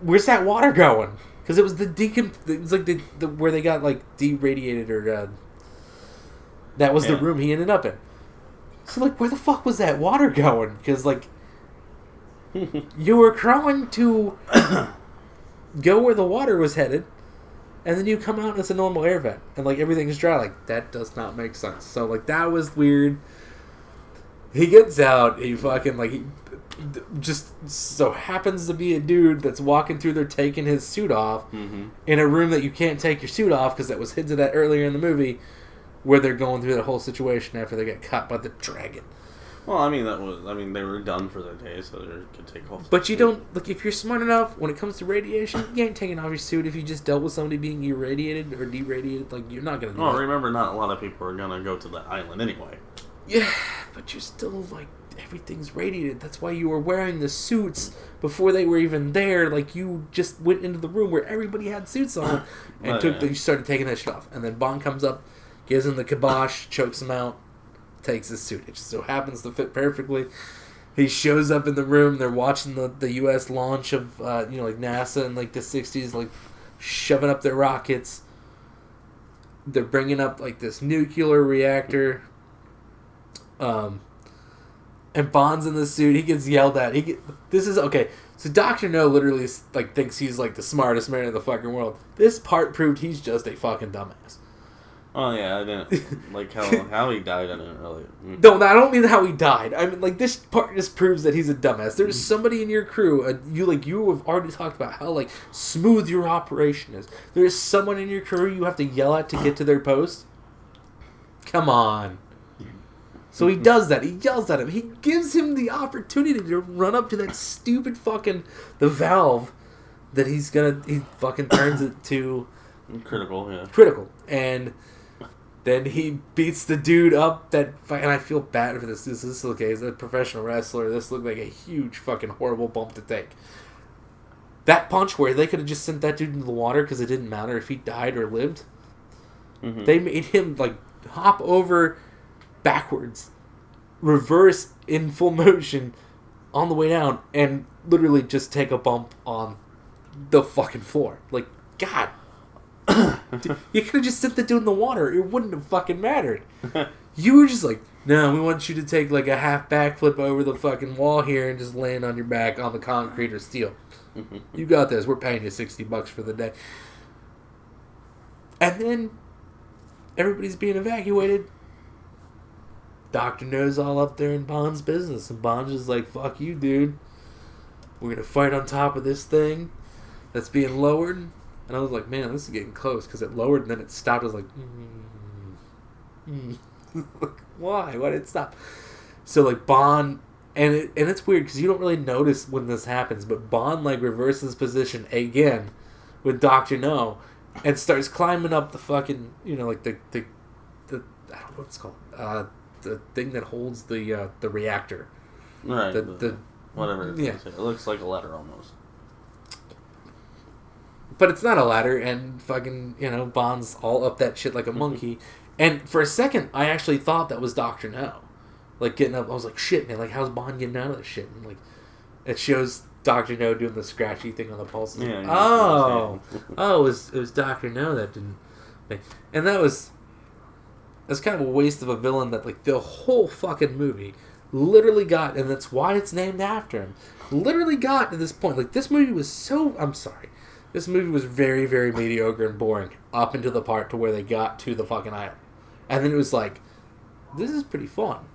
Speaker 3: Where's that water going? Because it was it was like the where they got like deradiated, or that was the room he ended up in. So like, where the fuck was that water going? Because like, you were crawling to go where the water was headed. And then you come out and it's a normal air vent. And, like, everything's dry. Like, that does not make sense. So, like, that was weird. He gets out. He fucking, like, he just so happens to be a dude that's walking through there taking his suit off in a room that you can't take your suit off because that was hinted at earlier in the movie where they're going through that whole situation after they get caught by the dragon.
Speaker 2: Well, I mean, they were done for their day, so they could take off.
Speaker 3: But you don't, look, if you're smart enough, when it comes to radiation, you ain't taking off your suit if you just dealt with somebody being irradiated or deradiated. Like, you're not going to do that.
Speaker 2: Remember, not a lot of people are going to go to the island anyway.
Speaker 3: Yeah, but you're still, like, everything's radiated. That's why you were wearing the suits before they were even there. Like, you just went into the room where everybody had suits on and you started taking that shit off. And then Bond comes up, gives him the kibosh, chokes him out. Takes his suit. It just so happens to fit perfectly. He shows up in the room. They're watching the U.S. launch of, like NASA in like the 60s, like shoving up their rockets. They're bringing up like this nuclear reactor. And Bond's in the suit. He gets yelled at. This is okay. So DrNo literally like thinks he's like the smartest man in the fucking world. This part proved he's just a fucking dumbass.
Speaker 2: Oh yeah, I didn't like how he died. I didn't really.
Speaker 3: No, I don't mean how he died. I mean, like, this part just proves that he's a dumbass. There's somebody in your crew. You have already talked about how like smooth your operation is. There's someone in your crew you have to yell at to get to their post. Come on. So he does that. He yells at him. He gives him the opportunity to run up to that stupid fucking the valve that he fucking turns it to critical, and then he beats the dude up. And I feel bad for this. This is okay. He's a professional wrestler. This looked like a huge fucking horrible bump to take. That punch where they could have just sent that dude into the water because it didn't matter if he died or lived. They made him like hop over backwards, reverse in full motion on the way down, and literally just take a bump on the fucking floor. Like, God. You could have just sent the dude in the water. It wouldn't have fucking mattered. You were just like, no, we want you to take like a half backflip over the fucking wall here and just land on your back on the concrete or steel. You got this. We're paying you $60 for the day. And then everybody's being evacuated. DrNo's all up there in Bond's business, and Bond's just like, fuck you, dude. We're gonna fight on top of this thing that's being lowered. And I was like, man, this is getting close, because it lowered and then it stopped. I was like, Like, why? Why did it stop? So like Bond, and it's weird because you don't really notice when this happens, but Bond like reverses position again with Dr.No and starts climbing up the fucking, like the I don't know what it's called, the thing that holds the reactor.
Speaker 2: Right.
Speaker 3: The
Speaker 2: whatever.
Speaker 3: Yeah.
Speaker 2: It looks like a ladder almost.
Speaker 3: But it's not a ladder, and fucking, Bond's all up that shit like a monkey. And for a second, I actually thought that was Dr.No. Like, getting up, I was like, shit, man, like, how's Bond getting out of this shit? And, like, it shows Dr.No doing the scratchy thing on the pulse.
Speaker 2: Yeah,
Speaker 3: It was Dr.No that didn't make... And that's kind of a waste of a villain that, like, the whole fucking movie literally got, and that's why it's named after him, literally got to this point. Like, this movie was so... I'm sorry. This movie was very, very mediocre and boring up until the part to where they got to the fucking island. And then it was like, this is pretty fun.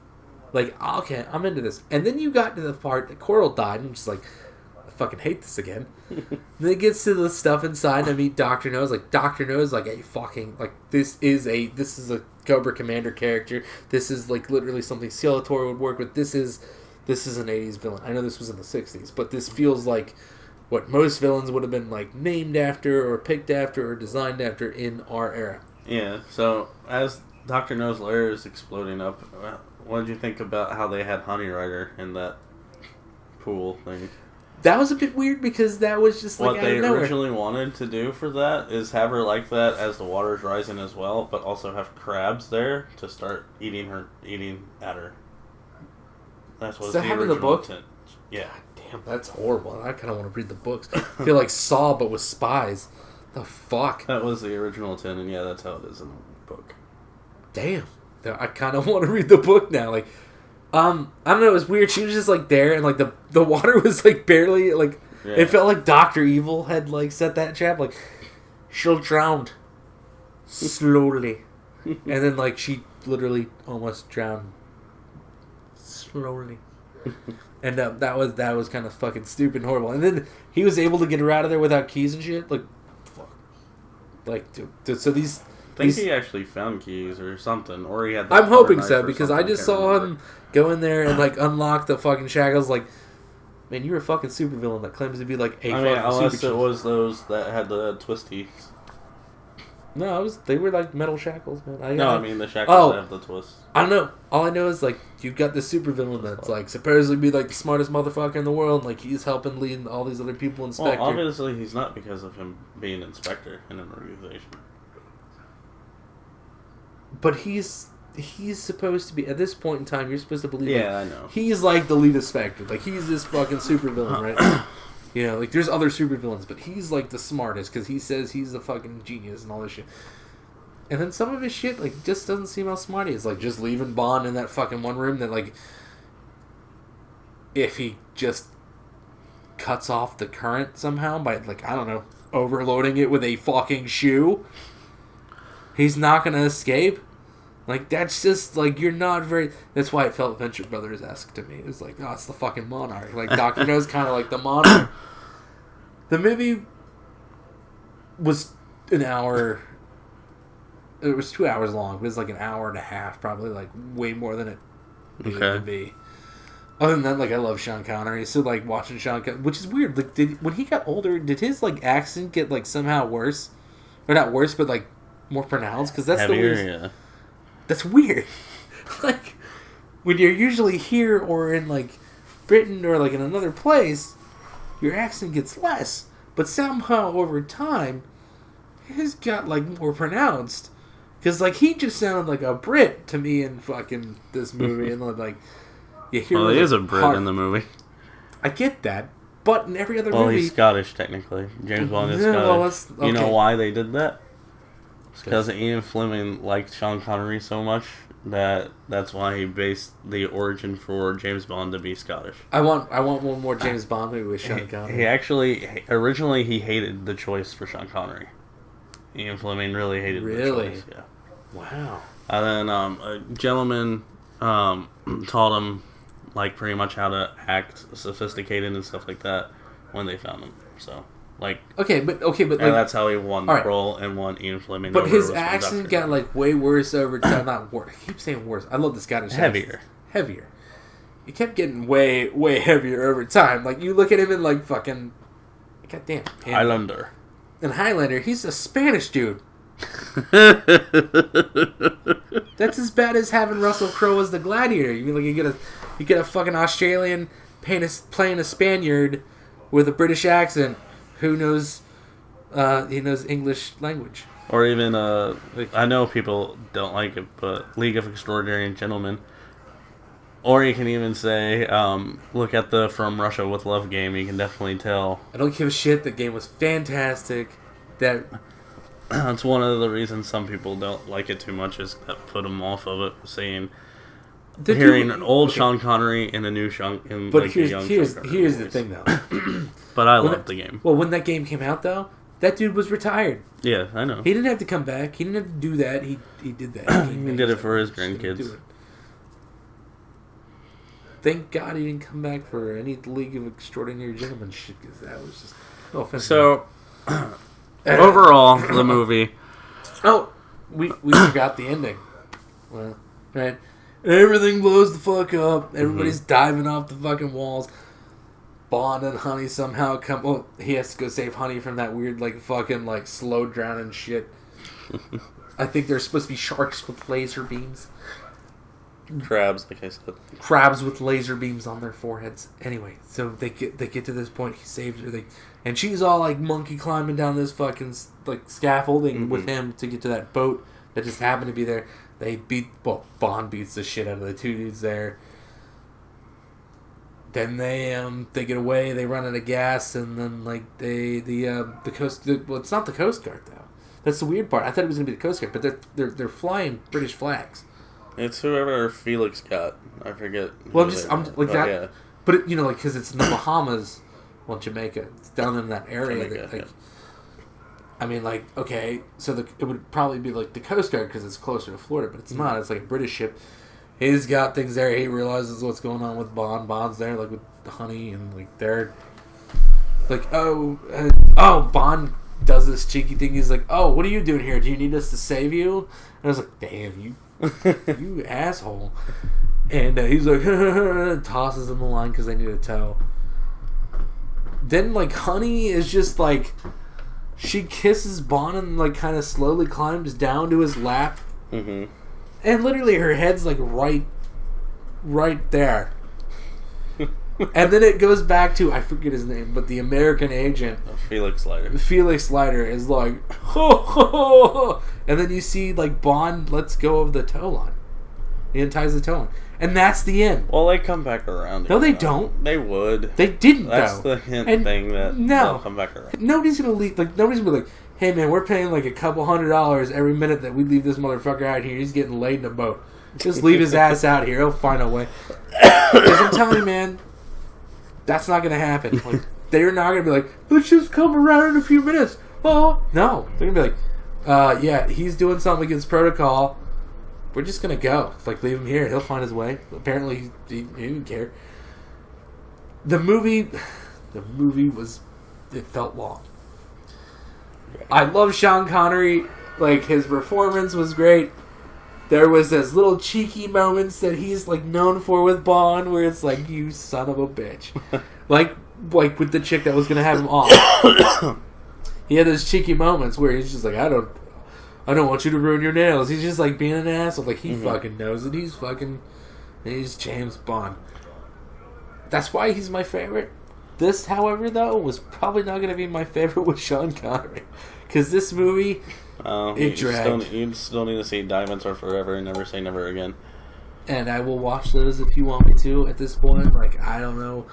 Speaker 3: Like, okay, I'm into this. And then you got to the part that Coral died, and I'm just like, I fucking hate this again. Then it gets to the stuff inside, and I meet Dr.No. It's like, Dr.No is like a fucking, like, this is a Cobra Commander character. This is like literally something Skeletor would work with. This is an 80s villain. I know this was in the 60s, but this feels like what most villains would have been like named after or picked after or designed after in our era.
Speaker 2: Yeah, so as Dr. No's lair is exploding up, what did you think about how they had Honey Rider in that pool thing?
Speaker 3: That was a bit weird because that was just like
Speaker 2: what
Speaker 3: out
Speaker 2: they
Speaker 3: of nowhere.
Speaker 2: originally wanted to do for that is have her like that as the water's rising as well, but also have crabs there to start eating at her. That's what
Speaker 3: Does
Speaker 2: the
Speaker 3: that happen in
Speaker 2: original
Speaker 3: the book?
Speaker 2: intent. Yeah.
Speaker 3: Damn, that's horrible. I kind of want to read the books. I feel like Saw, but with spies. The fuck?
Speaker 2: That was the original intent, and yeah, that's how it is in the book.
Speaker 3: Damn. I kind of want to read the book now. Like, I don't know. It was weird. She was just like there, and like the water was like barely like.
Speaker 2: Yeah.
Speaker 3: It felt like Dr. Evil had like set that trap. Like, she'll drown slowly, and then like she literally almost drowned slowly. And that was kind of fucking stupid and horrible. And then he was able to get her out of there without keys and shit. Like, fuck. Like, so these.
Speaker 2: I think he actually found keys or something, or he had.
Speaker 3: I'm hoping so
Speaker 2: so
Speaker 3: because I just saw him go in there and like unlock the fucking shackles. Like, man, you're a fucking supervillain that claims to be like a.
Speaker 2: I mean, unless it was those that had the twisties.
Speaker 3: No, they were like metal shackles, man.
Speaker 2: I mean the shackles that have the twists.
Speaker 3: I don't know. All I know is like you've got this supervillain that's like supposedly be like the smartest motherfucker in the world. Like he's helping lead all these other people in Spectre.
Speaker 2: Well, obviously he's not because of him being inspector in an organization.
Speaker 3: But he's supposed to be at this point in time. You're supposed to believe.
Speaker 2: Yeah,
Speaker 3: like,
Speaker 2: I know.
Speaker 3: He's like the lead of Spectre. Like he's this fucking supervillain, right? You know, like there's other supervillains, but he's like the smartest because he says he's the fucking genius and all this shit. And then some of his shit like just doesn't seem how smart he is. Like just leaving Bond in that fucking one room that like if he just cuts off the current somehow by like I don't know overloading it with a fucking shoe, he's not gonna escape. Like that's just like you're not very. That's why it felt Venture Brothers-esque to me. It was like, oh, it's the fucking Monarch. Like Dr. No's kind of like the Monarch. The movie was an hour. It was 2 hours long. It was like an hour and a half, probably like way more than it needed to be. Other than that, like I love Sean Connery, so like watching Sean Connery, which is weird. Like, when he got older, did his like accent get like somehow worse, or not worse, but like more pronounced? Because that's
Speaker 2: Heavier,
Speaker 3: the weirdest.
Speaker 2: yeah.
Speaker 3: That's weird. Like, when you're usually here or in, like, Britain or, like, in another place, your accent gets less. But somehow, over time, his got, like, more pronounced. Because, like, he just sounded like a Brit to me in fucking this movie. And, like, you hear...
Speaker 2: Well, he
Speaker 3: like,
Speaker 2: is a Brit in the movie.
Speaker 3: I get that. But in every other
Speaker 2: Well,
Speaker 3: movie...
Speaker 2: he's Scottish, technically. James Bond is
Speaker 3: Yeah,
Speaker 2: Scottish.
Speaker 3: well, that's-
Speaker 2: You know
Speaker 3: okay.
Speaker 2: why they did that? Because Ian Fleming liked Sean Connery so much that's why he based the origin for James Bond to be Scottish.
Speaker 3: I want one more James Bond movie with Sean Connery.
Speaker 2: He actually originally he hated the choice for Sean Connery. Ian Fleming really hated the choice. Yeah.
Speaker 3: Wow.
Speaker 2: And then a gentleman taught him like pretty much how to act sophisticated and stuff like that when they found him. So Like,
Speaker 3: but
Speaker 2: and
Speaker 3: like,
Speaker 2: that's how he won the
Speaker 3: all right.
Speaker 2: role and won Ian Fleming.
Speaker 3: but
Speaker 2: over
Speaker 3: his
Speaker 2: was from
Speaker 3: accent
Speaker 2: Dr.
Speaker 3: got like way worse over time. Not worse. I keep saying worse. I love this Scottish
Speaker 2: Heavier.
Speaker 3: Heavier. It kept getting way heavier over time. Like you look at him and like fucking, goddamn.
Speaker 2: Highlander.
Speaker 3: And Highlander, he's a Spanish dude. That's as bad as having Russell Crowe as the Gladiator. You mean like you get a fucking Australian playing a Spaniard with a British accent who knows he knows English language.
Speaker 2: Or even I know people don't like it, but League of Extraordinary Gentlemen. Or you can even say, look at the From Russia with Love game. You can definitely tell.
Speaker 3: I don't give a shit. The game was fantastic.
Speaker 2: That's one of the reasons some people don't like it too much, is that put them off of it, saying hearing an old Sean Connery and a new Sean.
Speaker 3: But
Speaker 2: like
Speaker 3: here's the thing though.
Speaker 2: But I love the game.
Speaker 3: Well, when that game came out though, that dude was retired.
Speaker 2: Yeah, I know.
Speaker 3: He didn't have to come back. He didn't have to do that. He did that.
Speaker 2: He did it for his grandkids.
Speaker 3: Thank God he didn't come back for any League of Extraordinary Gentlemen shit, because that was just no offense.
Speaker 2: So overall, the movie.
Speaker 3: Oh, we forgot the ending. Well, right. Everything blows the fuck up. Everybody's diving off the fucking walls. Bond and Honey somehow come. Well, he has to go save Honey from that weird, like, fucking, like, slow drowning shit. I think there's supposed to be sharks with laser beams.
Speaker 2: Crabs, like I said.
Speaker 3: Crabs with laser beams on their foreheads. Anyway, so they get to this point. He saves her. And she's all, like, monkey climbing down this fucking, like, scaffolding with him to get to that boat that just happened to be there. Bond beats the shit out of the two dudes there. Then they get away. They run out of gas, and then like the coast. Well, it's not the Coast Guard though. That's the weird part. I thought it was gonna be the Coast Guard, but they're flying British flags.
Speaker 2: It's whoever Felix got. I forget.
Speaker 3: Well, I'm like that.
Speaker 2: Yeah.
Speaker 3: But it, like, because it's in the Bahamas, well, Jamaica. It's down in that area.
Speaker 2: Jamaica,
Speaker 3: like, I mean, like, okay, so it would probably be like the Coast Guard because it's closer to Florida, but it's not. It's like a British ship. He's got things there. He realizes what's going on with Bond. Bond's there, like, with Honey, and, like, they're like, Bond does this cheeky thing. He's like, oh, what are you doing here? Do you need us to save you? And I was like, damn, you asshole. And he's like, tosses him the line because they need a tow. Then, like, Honey is just, like, she kisses Bond and, like, kind of slowly climbs down to his lap.
Speaker 2: Mm-hmm.
Speaker 3: And literally her head's, like, right there. And then it goes back to, I forget his name, but the American agent.
Speaker 2: Felix Leiter.
Speaker 3: Felix Leiter is like, ho, ho, ho. And then you see, like, Bond lets go of the tow line. He unties the tow line. And that's the end.
Speaker 2: Well, they come back around.
Speaker 3: No, they don't.
Speaker 2: They would.
Speaker 3: They didn't,
Speaker 2: That's
Speaker 3: though.
Speaker 2: the hint
Speaker 3: And
Speaker 2: thing that they'll come back around.
Speaker 3: Nobody's going to leave. Like, nobody's going to be like, hey, man, we're paying like $200 every minute that we leave this motherfucker out here. He's getting laid in a boat. Just leave his ass out here. He'll find a way. Because I'm telling you, man, that's not going to happen. Like, they're not going to be like, let's just come around in a few minutes. Oh, no. They're going to be like, yeah, he's doing something against protocol. We're just going to go. Like, leave him here. He'll find his way. Apparently, he didn't care. The movie it felt long. I love Sean Connery. Like, his performance was great. There was those little cheeky moments that he's, like, known for with Bond, where it's like, you son of a bitch. like with the chick that was going to have him off. He had those cheeky moments where he's just like, I don't want you to ruin your nails. He's just, like, being an asshole. Like, he fucking knows it. He's James Bond. That's why he's my favorite. This, however, though, was probably not going to be my favorite with Sean Connery. Because this movie, it dragged.
Speaker 2: You still need to see Diamonds Are Forever and Never Say Never Again.
Speaker 3: And I will watch those if you want me to at this point. Like, I don't know.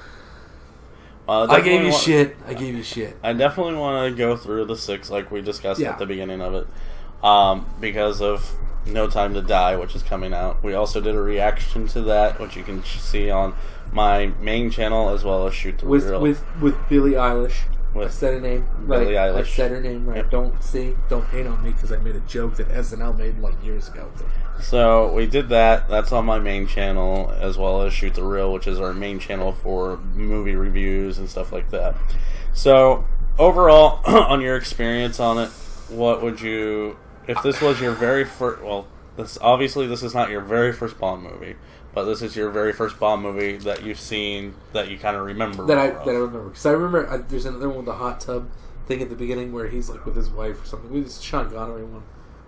Speaker 3: I gave you shit.
Speaker 2: I definitely want to go through the 6 like we discussed at the beginning of it. Because of No Time to Die, which is coming out. We also did a reaction to that, which you can see on my main channel as well as Shoot the Reel.
Speaker 3: With Billie Eilish. I said her name right.
Speaker 2: Billie Eilish.
Speaker 3: I said her name right. Yep. Don't hate on me because I made a joke that SNL made like years ago.
Speaker 2: So we did that. That's on my main channel as well as Shoot the Reel, which is our main channel for movie reviews and stuff like that. So overall, on your experience on it, what would you... If this was your very first... Well, this is not your very first Bond movie, but this is your very first Bond movie that you've seen that you kind of remember.
Speaker 3: That I remember. Because I remember there's another one with the hot tub thing at the beginning where he's like with his wife or something. It was Sean Connery one.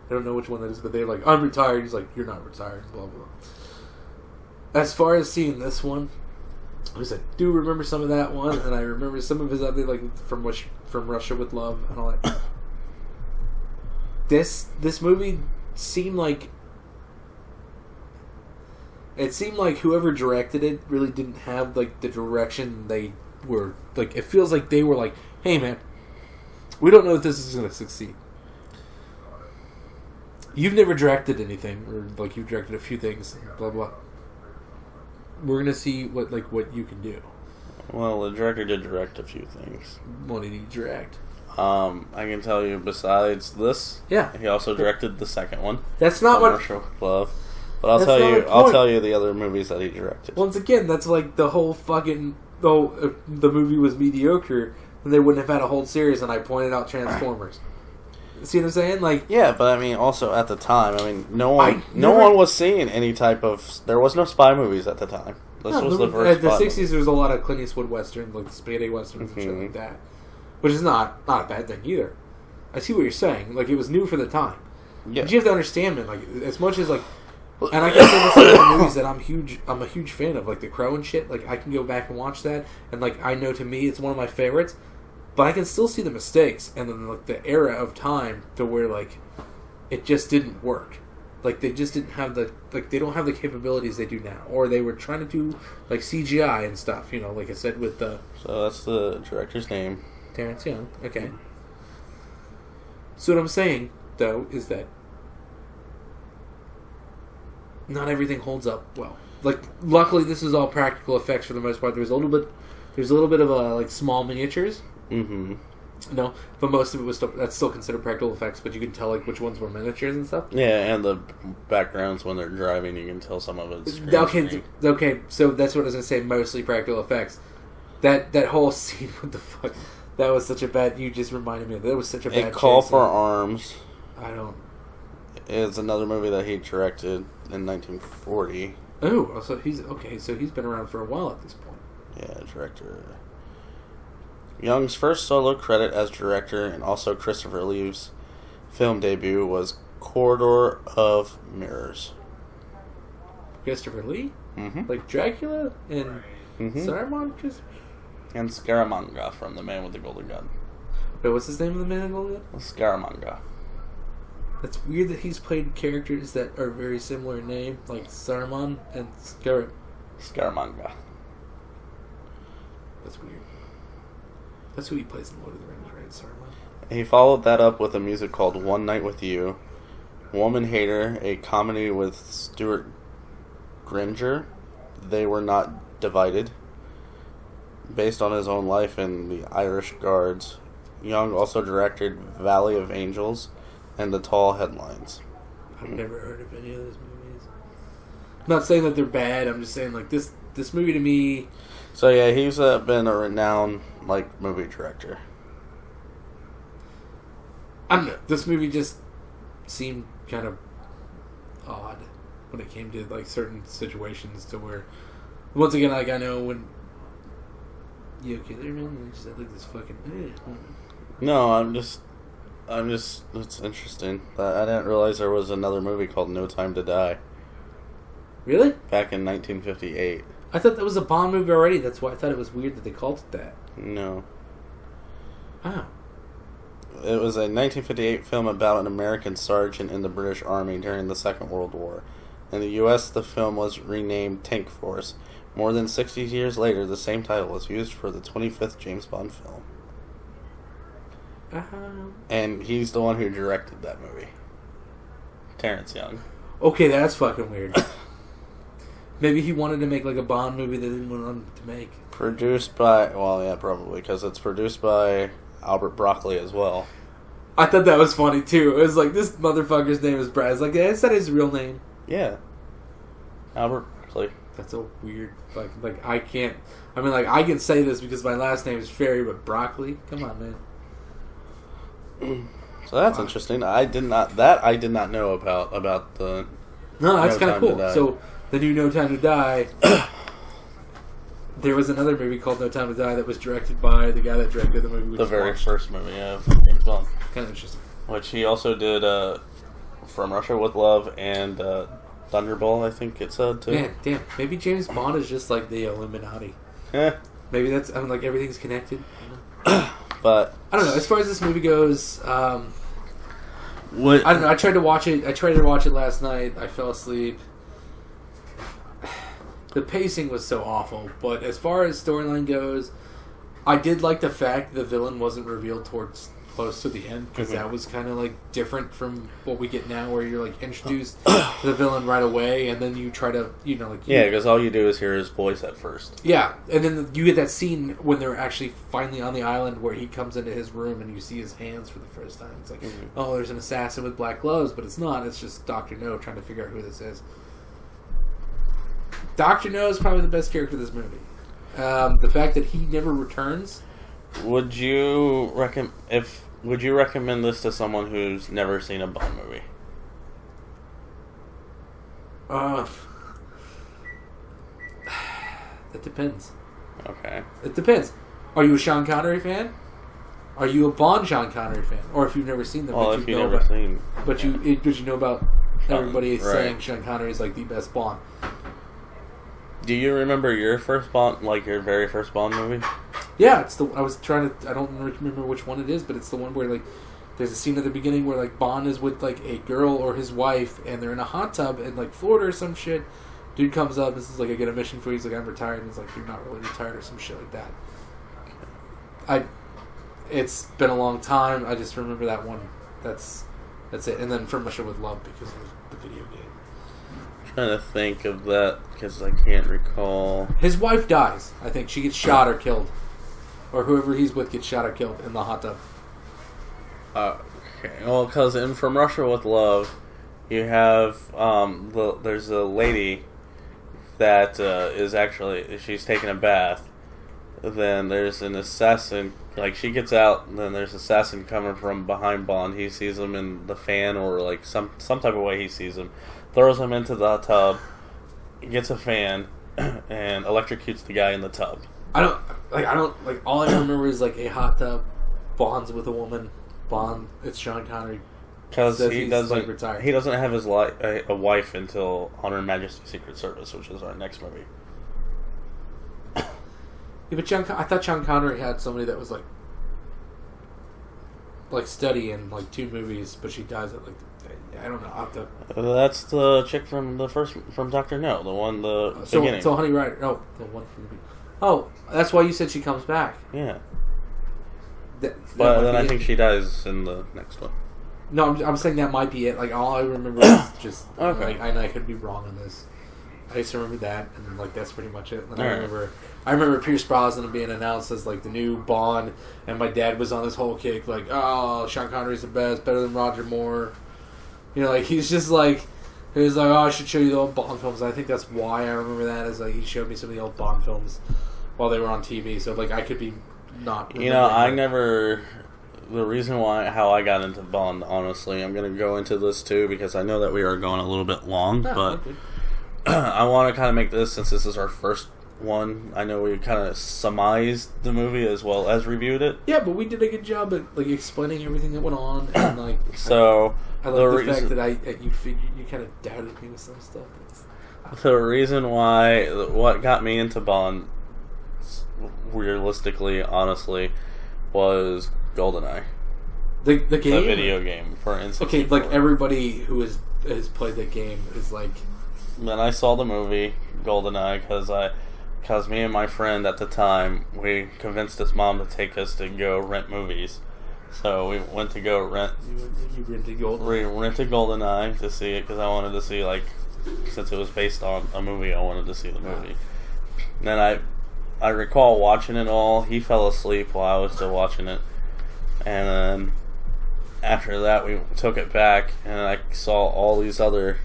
Speaker 3: I don't know which one that is, but they're like, I'm retired. He's like, you're not retired, blah, blah, blah. As far as seeing this one, I do remember some of that one, and I remember some of his other, like, from Russia with Love and all that. This movie seemed like... It seemed like whoever directed it really didn't have, like, the direction they were... Like, it feels like they were like, hey, man, we don't know if this is going to succeed. You've never directed anything, or, like, you've directed a few things, blah, blah. We're going to see what you can do.
Speaker 2: Well, the director did direct a few things.
Speaker 3: What did he direct?
Speaker 2: I can tell you, besides this,
Speaker 3: yeah,
Speaker 2: he also directed the second one.
Speaker 3: That's not what...
Speaker 2: Commercial Love. But I'll tell you the other movies that he directed.
Speaker 3: Once again, that's like the whole fucking... Oh, if the movie was mediocre, then they wouldn't have had a whole series, and I pointed out Transformers. See what I'm saying? Like,
Speaker 2: yeah, but I mean, also at the time, I mean, no one was seeing any type of... There was no spy movies at the time. This was the first.
Speaker 3: The 60s, there's a lot of Clint Eastwood westerns, like the spaghetti westerns and shit like that, which is not a bad thing either. I see what you're saying. Like, it was new for the time. Yeah. But you have to understand, man. Like, as much as like, and I can say this about movies that I'm a huge fan of, like The Crow and shit. Like, I can go back and watch that, and like, I know to me it's one of my favorites. But I can still see the mistakes, and then like the era of time to where like it just didn't work. Like, they just didn't have they don't have the capabilities they do now, or they were trying to do like CGI and stuff. You know, like I said with the.
Speaker 2: So that's the director's name.
Speaker 3: Terrence Young. Okay. So what I'm saying though is that not everything holds up well. Like, luckily this is all practical effects for the most part. There's a little bit of like small miniatures.
Speaker 2: Mm-hmm.
Speaker 3: No, but most of it was that's still considered practical effects, but you can tell like which ones were miniatures and stuff.
Speaker 2: Yeah, and the backgrounds when they're driving, you can tell some of it's green
Speaker 3: okay, so that's what I was gonna say. Mostly practical effects. That whole scene, what the fuck? That was such a bad. You just reminded me of that. Was such a bad.
Speaker 2: A Call for Arms.
Speaker 3: I don't.
Speaker 2: It's another movie that he directed in 1940.
Speaker 3: Oh, so he's okay. So he's been around for a while at this point.
Speaker 2: Yeah, director. Young's first solo credit as director, and also Christopher Lee's film debut, was Corridor of Mirrors.
Speaker 3: Christopher Lee?
Speaker 2: Mm-hmm.
Speaker 3: Like Dracula and Saruman?
Speaker 2: And Scaramanga from The Man with the Golden Gun.
Speaker 3: Wait, what's his name of the Man with the Golden Gun?
Speaker 2: Scaramanga.
Speaker 3: That's weird that he's played characters that are very similar in name, like Saruman and
Speaker 2: Scaramanga.
Speaker 3: That's weird. That's who he plays in Lord of the Rings, right? Saruman.
Speaker 2: He followed that up with a music called One Night with You, Woman Hater, a comedy with Stuart Granger, They Were Not Divided, based on his own life in the Irish Guards. Young also directed Valley of Angels and The Tall Headlines.
Speaker 3: I've never heard of any of those movies. I'm not saying that they're bad. I'm just saying like this movie to me.
Speaker 2: So yeah, he's been a renowned like movie director.
Speaker 3: I don't know. This movie just seemed kind of odd when it came to like certain situations to where, once again, like I know when. You okay there, man? You just had like this fucking.
Speaker 2: No, I'm just. It's interesting. I didn't realize there was another movie called No Time to Die.
Speaker 3: Really?
Speaker 2: Back in 1958.
Speaker 3: I thought that was a Bond movie already. That's why I thought it was weird that they called it that.
Speaker 2: No.
Speaker 3: Oh.
Speaker 2: It was a 1958 film about an American sergeant in the British Army during the Second World War. In the U.S., the film was renamed Tank Force. More than 60 years later, the same title was used for the 25th James Bond film. And he's the one who directed that movie. Terrence Young.
Speaker 3: Okay, that's fucking weird. Maybe he wanted to make like a Bond movie that they didn't want him to make.
Speaker 2: Produced by, well, yeah, probably, because it's produced by Albert Broccoli as well.
Speaker 3: I thought that was funny too. It was like, this motherfucker's name is Brad. It's like, is that his real name?
Speaker 2: Yeah. Albert Broccoli.
Speaker 3: That's a weird fucking, like, I can't, I mean, like, I can say this because my last name is Ferry, but Broccoli? Come on, man.
Speaker 2: So that's interesting. I did not know about the.
Speaker 3: No, that's kind of
Speaker 2: Time to
Speaker 3: cool.
Speaker 2: Die.
Speaker 3: So the new No Time to Die. There was another movie called No Time to Die that was directed by the guy that directed the movie.
Speaker 2: The very first movie, yeah, from James Bond.
Speaker 3: Kind of interesting.
Speaker 2: Which he also did From Russia with Love and Thunderball, I think it said too.
Speaker 3: Man, damn. Maybe James Bond is just like the Illuminati.
Speaker 2: Yeah.
Speaker 3: Maybe that's, I mean, like everything's connected.
Speaker 2: But
Speaker 3: I don't know. As far as this movie goes,
Speaker 2: what
Speaker 3: I don't know. I tried to watch it last night. I fell asleep. The pacing was so awful, but as far as storyline goes, I did like the fact the villain wasn't revealed towards close to the end, because that was kind of like different from what we get now, where you're like introduced to the villain right away, and then you try to, you know, like
Speaker 2: because all you do is hear his voice at first.
Speaker 3: Yeah, and then you get that scene when they're actually finally on the island where he comes into his room and you see his hands for the first time. It's like, oh, there's an assassin with black gloves, but it's not. It's just Dr.No trying to figure out who this is. Dr.No is probably the best character of this movie. The fact that he never returns.
Speaker 2: Would you recommend this to someone who's never seen a Bond movie?
Speaker 3: It depends.
Speaker 2: Okay.
Speaker 3: It depends. Are you a Sean Connery fan? Are you a Bond Sean Connery fan? Or if you've never seen them,
Speaker 2: Well,
Speaker 3: but
Speaker 2: if
Speaker 3: you
Speaker 2: you've
Speaker 3: know
Speaker 2: never
Speaker 3: about,
Speaker 2: seen,
Speaker 3: but you know about everybody
Speaker 2: right.
Speaker 3: saying Sean Connery is like the best Bond.
Speaker 2: Do you remember your first Bond, like your very first Bond movie?
Speaker 3: Yeah, it's the. I was trying to. I don't remember which one it is, but it's the one where like there's a scene at the beginning where like Bond is with like a girl or his wife, and they're in a hot tub in like Florida or some shit. Dude comes up. This is like, I get a mission for you. He's like, I'm retired. And he's like, you're not really retired or some shit like that. It's been a long time. I just remember that one. That's it. And then From Russia with Love, because of the video game.
Speaker 2: I'm trying to think of that because I can't recall.
Speaker 3: His wife dies. I think she gets shot or killed, or whoever he's with gets shot or killed in the hot tub.
Speaker 2: Okay. Well, because in From Russia with Love, you have there's a lady that is actually, she's taking a bath. Then there's an assassin. Like, she gets out, and then there's an assassin coming from behind Bond. He sees him in the fan, or like some type of way he sees him. Throws him into the tub, gets a fan, and electrocutes the guy in the tub.
Speaker 3: All I remember is like a hot tub, Bond's with a woman, Bond, it's Sean Connery.
Speaker 2: Because he
Speaker 3: he's,
Speaker 2: doesn't,
Speaker 3: like, retired.
Speaker 2: he doesn't have his a wife until On Her Majesty's Secret Service, which is our next movie.
Speaker 3: Yeah, but I thought Sean Connery had somebody that was like steady in like 2 movies, but she dies at like, I don't know. I'll have to...
Speaker 2: That's the chick from Dr.No, the one beginning.
Speaker 3: So Honey Rider. Oh, the one from the... Oh, that's why you said she comes back.
Speaker 2: Yeah.
Speaker 3: That
Speaker 2: But then I think she dies in the next one.
Speaker 3: No, I'm saying that might be it. Like, all I remember is just...
Speaker 2: Okay.
Speaker 3: Like, I could be wrong on this. I just remember that, and like that's pretty much it. And
Speaker 2: All
Speaker 3: I
Speaker 2: right.
Speaker 3: remember Pierce Brosnan being announced as like the new Bond, and my dad was on this whole kick, like, oh, Sean Connery's the best, better than Roger Moore. You know, like he was like, oh, I should show you the old Bond films. And I think that's why I remember that, is like he showed me some of the old Bond films while they were on TV. So like I could be not.
Speaker 2: You know, I never. The reason how I got into Bond, honestly, I'm going to go into this too because I know that we are going a little bit long, but I want to kind of make this, since this is our first one. I know we kind of surmised the movie as well as reviewed it.
Speaker 3: Yeah, but we did a good job at like explaining everything that went on, and like
Speaker 2: so
Speaker 3: I love the fact that you kind of doubted me with some stuff.
Speaker 2: The reason why, what got me into Bond, realistically, honestly, was GoldenEye.
Speaker 3: The game?
Speaker 2: The video game for N64.
Speaker 3: Okay, like everybody who has played that game is like...
Speaker 2: Then I saw the movie GoldenEye because me and my friend at the time, we convinced his mom to take us to go rent movies. So we went to go rent...
Speaker 3: You rented GoldenEye?
Speaker 2: We rented GoldenEye to see it because I wanted to see, like, since it was based on a movie, I wanted to see the movie. And then I recall watching it all. He fell asleep while I was still watching it. And then after that, we took it back, and I saw all these other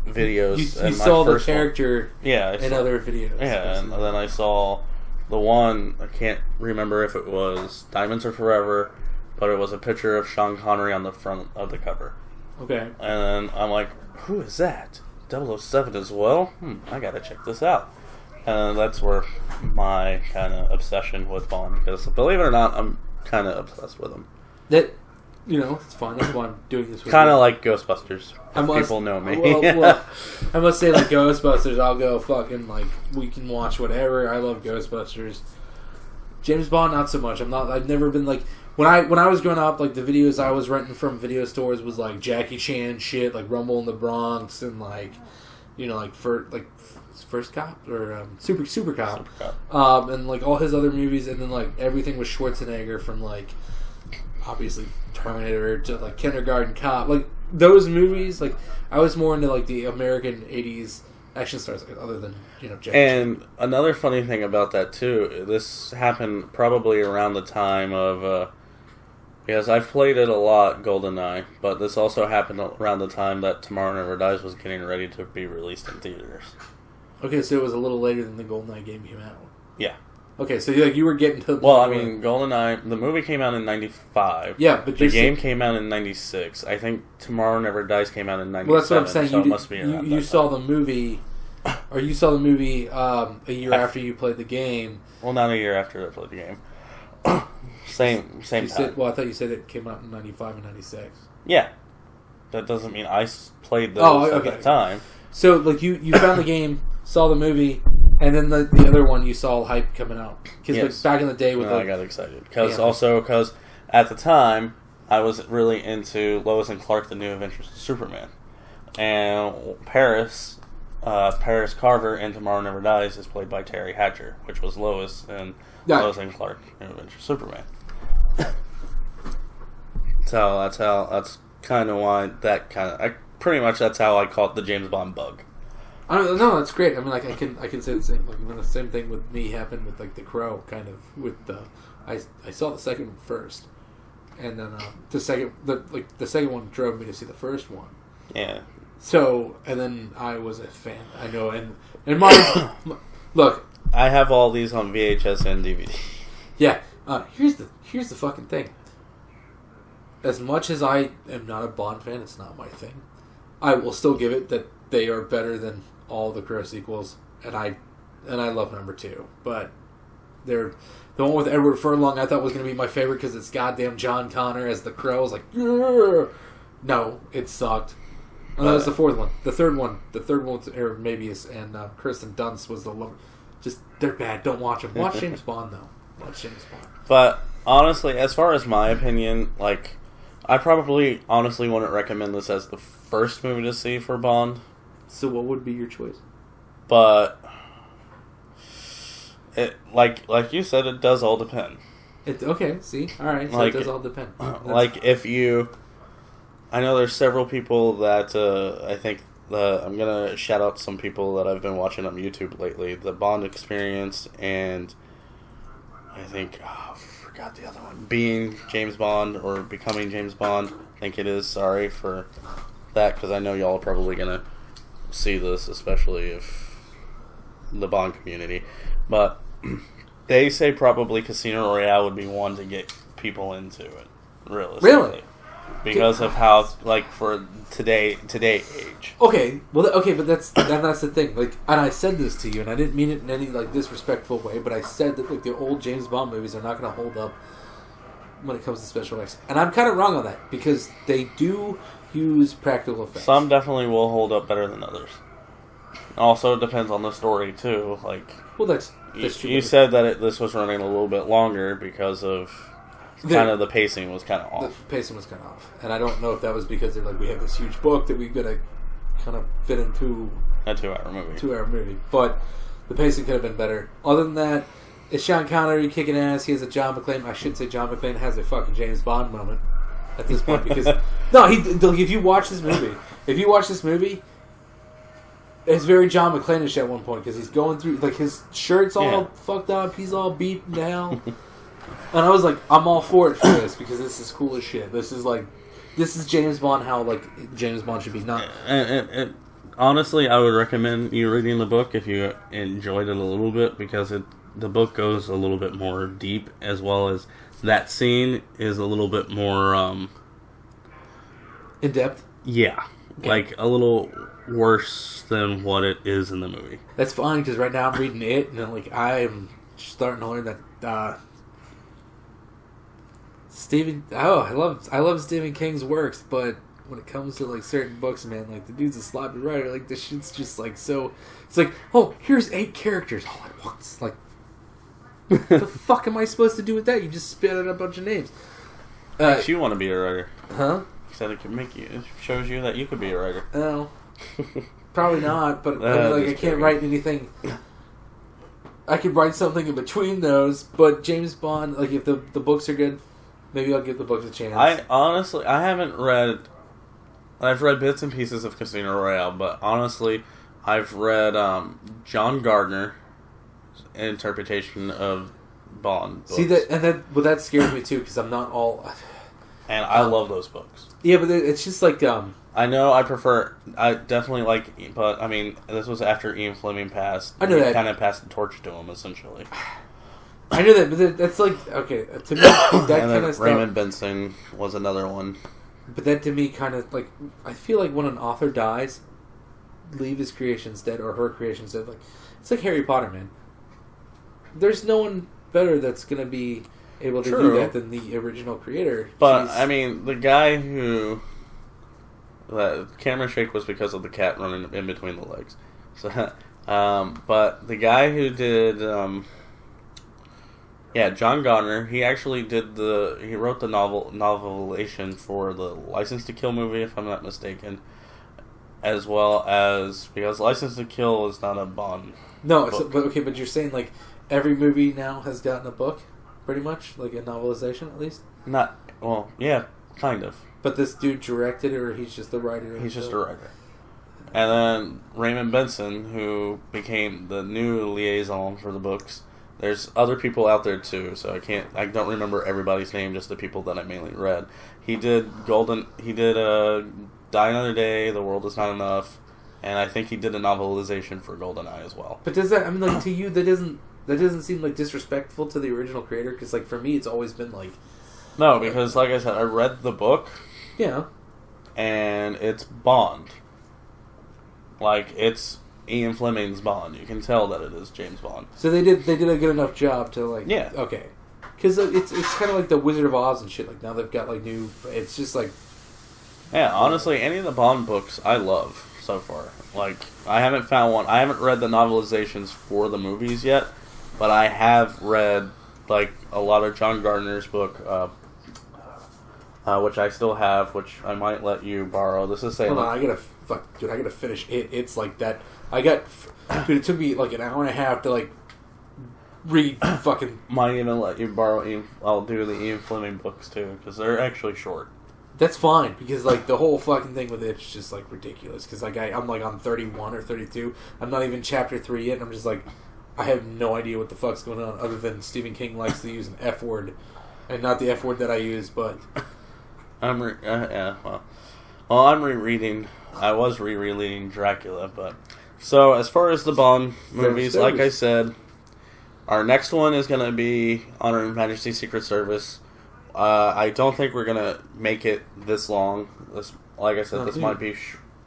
Speaker 2: videos.
Speaker 3: You saw the character in other videos.
Speaker 2: Yeah, and then I saw the one, I can't remember if it was Diamonds Are Forever but it was a picture of Sean Connery on the front of the cover.
Speaker 3: Okay.
Speaker 2: And I'm like, who is that? 007 as well? I gotta check this out. And that's where my kind of obsession with Bond, because believe it or not, I'm kind of obsessed with him.
Speaker 3: That, it's fun. That's why I'm doing this with
Speaker 2: Kind
Speaker 3: you.
Speaker 2: of like Ghostbusters. People know me.
Speaker 3: Well, I must say, like, Ghostbusters, I'll go fucking, like, we can watch whatever. I love Ghostbusters. James Bond, not so much. I've never been, like, when I was growing up, like, the videos I was renting from video stores was, like, Jackie Chan shit, like, Rumble in the Bronx, and, like, First Cop, or Super Cop. And, like, all his other movies, and then, like, everything with Schwarzenegger from, like, obviously Terminator to, like, Kindergarten Cop. Like, those movies, like, I was more into, like, the American 80s action stars, other than, Jackie
Speaker 2: And
Speaker 3: Chan.
Speaker 2: another funny thing about that, too, this happened probably around the time of, because I've played it a lot, GoldenEye, but this also happened around the time that Tomorrow Never Dies was getting ready to be released in theaters.
Speaker 3: Okay, so it was a little later than the GoldenEye game came out.
Speaker 2: Yeah.
Speaker 3: Okay, so you were getting to...
Speaker 2: Well, I mean, GoldenEye, the movie came out in 95.
Speaker 3: Yeah, but
Speaker 2: the game came out in 96. I think Tomorrow Never Dies came out in 97.
Speaker 3: Well, that's what I'm saying.
Speaker 2: So it must be around
Speaker 3: you saw the movie, or you saw the movie a year after you played the game.
Speaker 2: Well, not a year after I played the game. Same time.
Speaker 3: I thought you said it came out in 95 and 96.
Speaker 2: Yeah. That doesn't mean I played those at that time.
Speaker 3: So, like, you found the game, saw the movie, and then the other one you saw hype coming out. Because like, back in the day with
Speaker 2: I got excited. Because at the time, I was really into Lois and Clark, The New Adventures of Superman. And Paris Carver in Tomorrow Never Dies is played by Terry Hatcher, which was Lois and Lois and Clark, New Adventures of Superman. That's kind of why pretty much that's how I caught the James Bond bug.
Speaker 3: No, that's great. I mean, like, I can say the same. Like, the same thing with me happened with, like, The Crow, kind of. With I saw the second one first, and then the second one drove me to see the first one.
Speaker 2: Yeah.
Speaker 3: So, and then I was a fan. I know, and mine. Look,
Speaker 2: I have all these on VHS and DVD.
Speaker 3: Yeah. Here's the fucking thing. As much as I am not a Bond fan, it's not my thing. I will still give it that they are better than all the Crow sequels, and I love number 2. But the one with Edward Furlong I thought was going to be my favorite because it's goddamn John Connor as the Crow. I was like, yeah. No, it sucked. And that was the fourth one. The third one with Aaron Mabius and Kirsten Dunst was the love. Just, they're bad. Don't watch them. Watch James Bond, though. Watch James Bond.
Speaker 2: But honestly, as far as my opinion, like, I probably honestly wouldn't recommend this as the first movie to see for Bond.
Speaker 3: So what would be your choice?
Speaker 2: But it, like you said, it does all depend.
Speaker 3: Okay, see? Alright, so
Speaker 2: like,
Speaker 3: it does all depend.
Speaker 2: Like, if you... I know there's several people that I think... I'm going to shout out some people that I've been watching on YouTube lately. The Bond Experience and... I think... I forgot the other one. Being James Bond or Becoming James Bond. I think it is. Sorry for that, because I know y'all are probably going to see this, especially if the Bond community. But they say probably Casino Royale would be one to get people into it, realistically.
Speaker 3: Really?
Speaker 2: Because of how, like, for today age.
Speaker 3: Okay, but that's the thing. Like, and I said this to you, and I didn't mean it in any, like, disrespectful way, but I said that, like, the old James Bond movies are not going to hold up when it comes to special effects. And I'm kind of wrong on that, because they do use practical effects.
Speaker 2: Some definitely will hold up better than others. Also, it depends on the story, too. Like,
Speaker 3: well, that's true.
Speaker 2: You said that this was running a little bit longer because of... the pacing was kind of off.
Speaker 3: The pacing was kind of off. And I don't know if that was because they're like, we have this huge book that we've got to kind of fit into
Speaker 2: a 2-hour movie.
Speaker 3: 2-hour movie. But the pacing could have been better. Other than that, it's Sean Connery kicking ass. He has a John McClane. I should say John McClane has a fucking James Bond moment at this point. Because, no, if you watch this movie, it's very John McClane-ish at one point. Because he's going through, like, his shirt's all fucked up. He's all beaten down. And I was like, I'm all for it for this, because this is cool as shit. This is James Bond, how, like, James Bond should be. Not.
Speaker 2: And honestly, I would recommend you reading the book if you enjoyed it a little bit, because the book goes a little bit more deep, as well as that scene is a little bit more,
Speaker 3: In depth.
Speaker 2: yeah,
Speaker 3: Okay.
Speaker 2: like a little worse than what it is in the movie.
Speaker 3: That's fine, because right now I'm reading it, and like I'm starting to learn that I love Stephen King's works, but when it comes to like certain books, man, like the dude's a sloppy writer. Like this shit's just like so. It's like, oh, here's 8 characters all at once. Like, what the fuck am I supposed to do with that? You just spit out a bunch of names.
Speaker 2: Makes you want to be a writer.
Speaker 3: Huh?
Speaker 2: He said it shows you that you could be a writer.
Speaker 3: No, probably not. But I mean, like, I
Speaker 2: just
Speaker 3: can't
Speaker 2: kidding.
Speaker 3: write anything. I could write something in between those, but James Bond, like if the books are good, maybe I'll give the books a chance.
Speaker 2: I haven't read. I've read bits and pieces of Casino Royale, but honestly, I've read John Gardner's interpretation of Bond books.
Speaker 3: See that scares me too, because I'm not all.
Speaker 2: And I love those books.
Speaker 3: Yeah, but it's just like
Speaker 2: I definitely like, but I mean, this was after Ian Fleming passed.
Speaker 3: I know that.
Speaker 2: Kind of passed the torch to him, essentially.
Speaker 3: I know that, but that's like okay to me that
Speaker 2: And
Speaker 3: kind
Speaker 2: then
Speaker 3: of stuff.
Speaker 2: Raymond Benson was another one.
Speaker 3: But that to me kind of like I feel like when an author dies, leave his creations dead or her creations dead. Like it's like Harry Potter, man. There's no one better that's gonna be able to do
Speaker 2: True.
Speaker 3: that than the original creator.
Speaker 2: But
Speaker 3: Jeez.
Speaker 2: I mean, the guy who the camera shake was because of the cat running in between the legs. So, but the guy who did, John Gardner, he actually he wrote the novelization for the License to Kill movie, if I'm not mistaken, as well as because License to Kill is not a Bond.
Speaker 3: No,
Speaker 2: book.
Speaker 3: but you're saying like every movie now has gotten a book, pretty much like a novelization at least.
Speaker 2: Kind of.
Speaker 3: But this dude directed it, or he's just the writer?
Speaker 2: He's just a writer. And then Raymond Benson, who became the new liaison for the books. There's other people out there too, so I don't remember everybody's name, just the people that I mainly read. He did Die Another Day, The World Is Not Enough, and I think he did a novelization for GoldenEye as well.
Speaker 3: But does that, I mean, like, to you, that doesn't seem like disrespectful to the original creator? Because, like, for me, it's always been like...
Speaker 2: No, because like I said, I read the book,
Speaker 3: Yeah.
Speaker 2: and it's Bond. Like, it's Ian Fleming's Bond. You can tell that it is James Bond.
Speaker 3: So they did a good enough job to, like...
Speaker 2: Yeah.
Speaker 3: Okay. Because it's kind of like the Wizard of Oz and shit. Like, now they've got, like, new... It's just, like...
Speaker 2: Yeah, honestly, any of the Bond books I love so far. Like, I haven't found one. I haven't read the novelizations for the movies yet, but I have read, like, a lot of John Gardner's book, which I still have, which I might let you borrow. This is saying...
Speaker 3: Hold on, I gotta finish it. It's like that... Dude, it took me, like, an hour and a half to, like, read fucking...
Speaker 2: Might even let you borrow I'll do the Ian Fleming books, too, because they're actually short.
Speaker 3: That's fine, because, like, the whole fucking thing with it's just, like, ridiculous. Because, like, I'm, like, on 31 or 32. I'm not even chapter 3 yet, and I'm just, like, I have no idea what the fuck's going on, other than Stephen King likes to use an F word. And not the F word that I use, but...
Speaker 2: I'm rereading... I was rereading Dracula, but... So, as far as the Bond movies, like I said, our next one is going to be on Her Majesty's Secret Service. I don't think we're going to make it this long. Like I said, this might be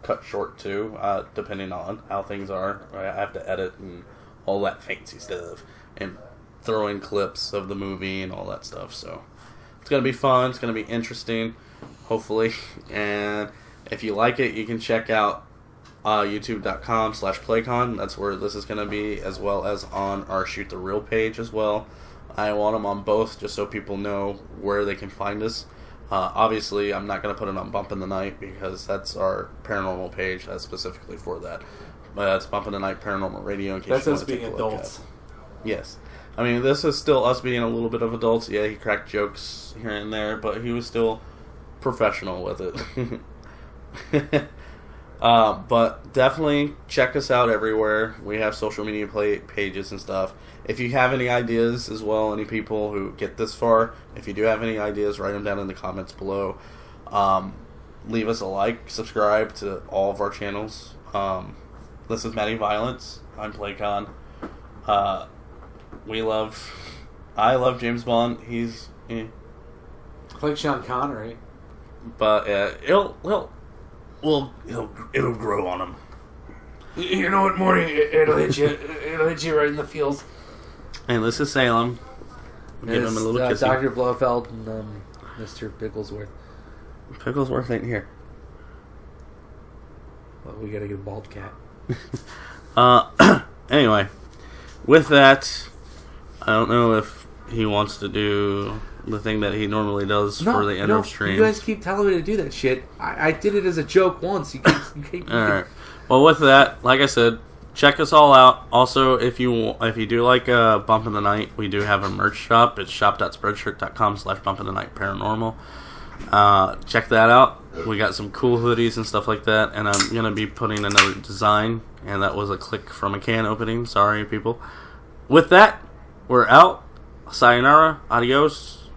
Speaker 2: cut short too, depending on how things are. I have to edit and all that fancy stuff. And throw in clips of the movie and all that stuff. So, it's going to be fun. It's going to be interesting, hopefully. And if you like it, you can check out youtube.com/Playcon. That's where this is going to be, as well as on our Shoot the Real page as well. I want them on both just so people know where they can find us. Obviously, I'm not going to put it on Bump in the Night because that's our paranormal page. That's specifically for that. But it's Bump in the Night Paranormal Radio in case
Speaker 3: That's
Speaker 2: you
Speaker 3: us
Speaker 2: want to
Speaker 3: being
Speaker 2: take a look
Speaker 3: adults.
Speaker 2: at it. Yes. I mean, this is still us being a little bit of adults. Yeah, he cracked jokes here and there, but he was still professional with it. But definitely check us out everywhere. We have social media pages and stuff. If you have any ideas as well, any people who get this far, if you do have any ideas, write them down in the comments below. Leave us a like, subscribe to all of our channels. This is Matty Violence. I'm Playcon. I love James Bond. He's Yeah.
Speaker 3: Like Sean Connery.
Speaker 2: But it'll grow on him.
Speaker 3: You know what, Morty? It'll hit you. It'll hit you right in the feels.
Speaker 2: And this is Salem. Give him a little kiss.
Speaker 3: Dr. Blofeld and Mr. Bigglesworth.
Speaker 2: Picklesworth ain't here.
Speaker 3: Well, we gotta get a bald cat.
Speaker 2: Anyway, with that, I don't know if he wants to do the thing that he normally does for the end of streams.
Speaker 3: You guys keep telling me to do that shit. I did it as a joke once. You keep
Speaker 2: Alright. Well, with that, like I said, check us all out. Also, if you do like Bump in the Night, we do have a merch shop. It's shop.spreadshirt.com/bumpinthenight paranormal. Check that out. We got some cool hoodies and stuff like that, and I'm going to be putting another design, and that was a click from a can opening. Sorry, people. With that, we're out. Sayonara. Adios.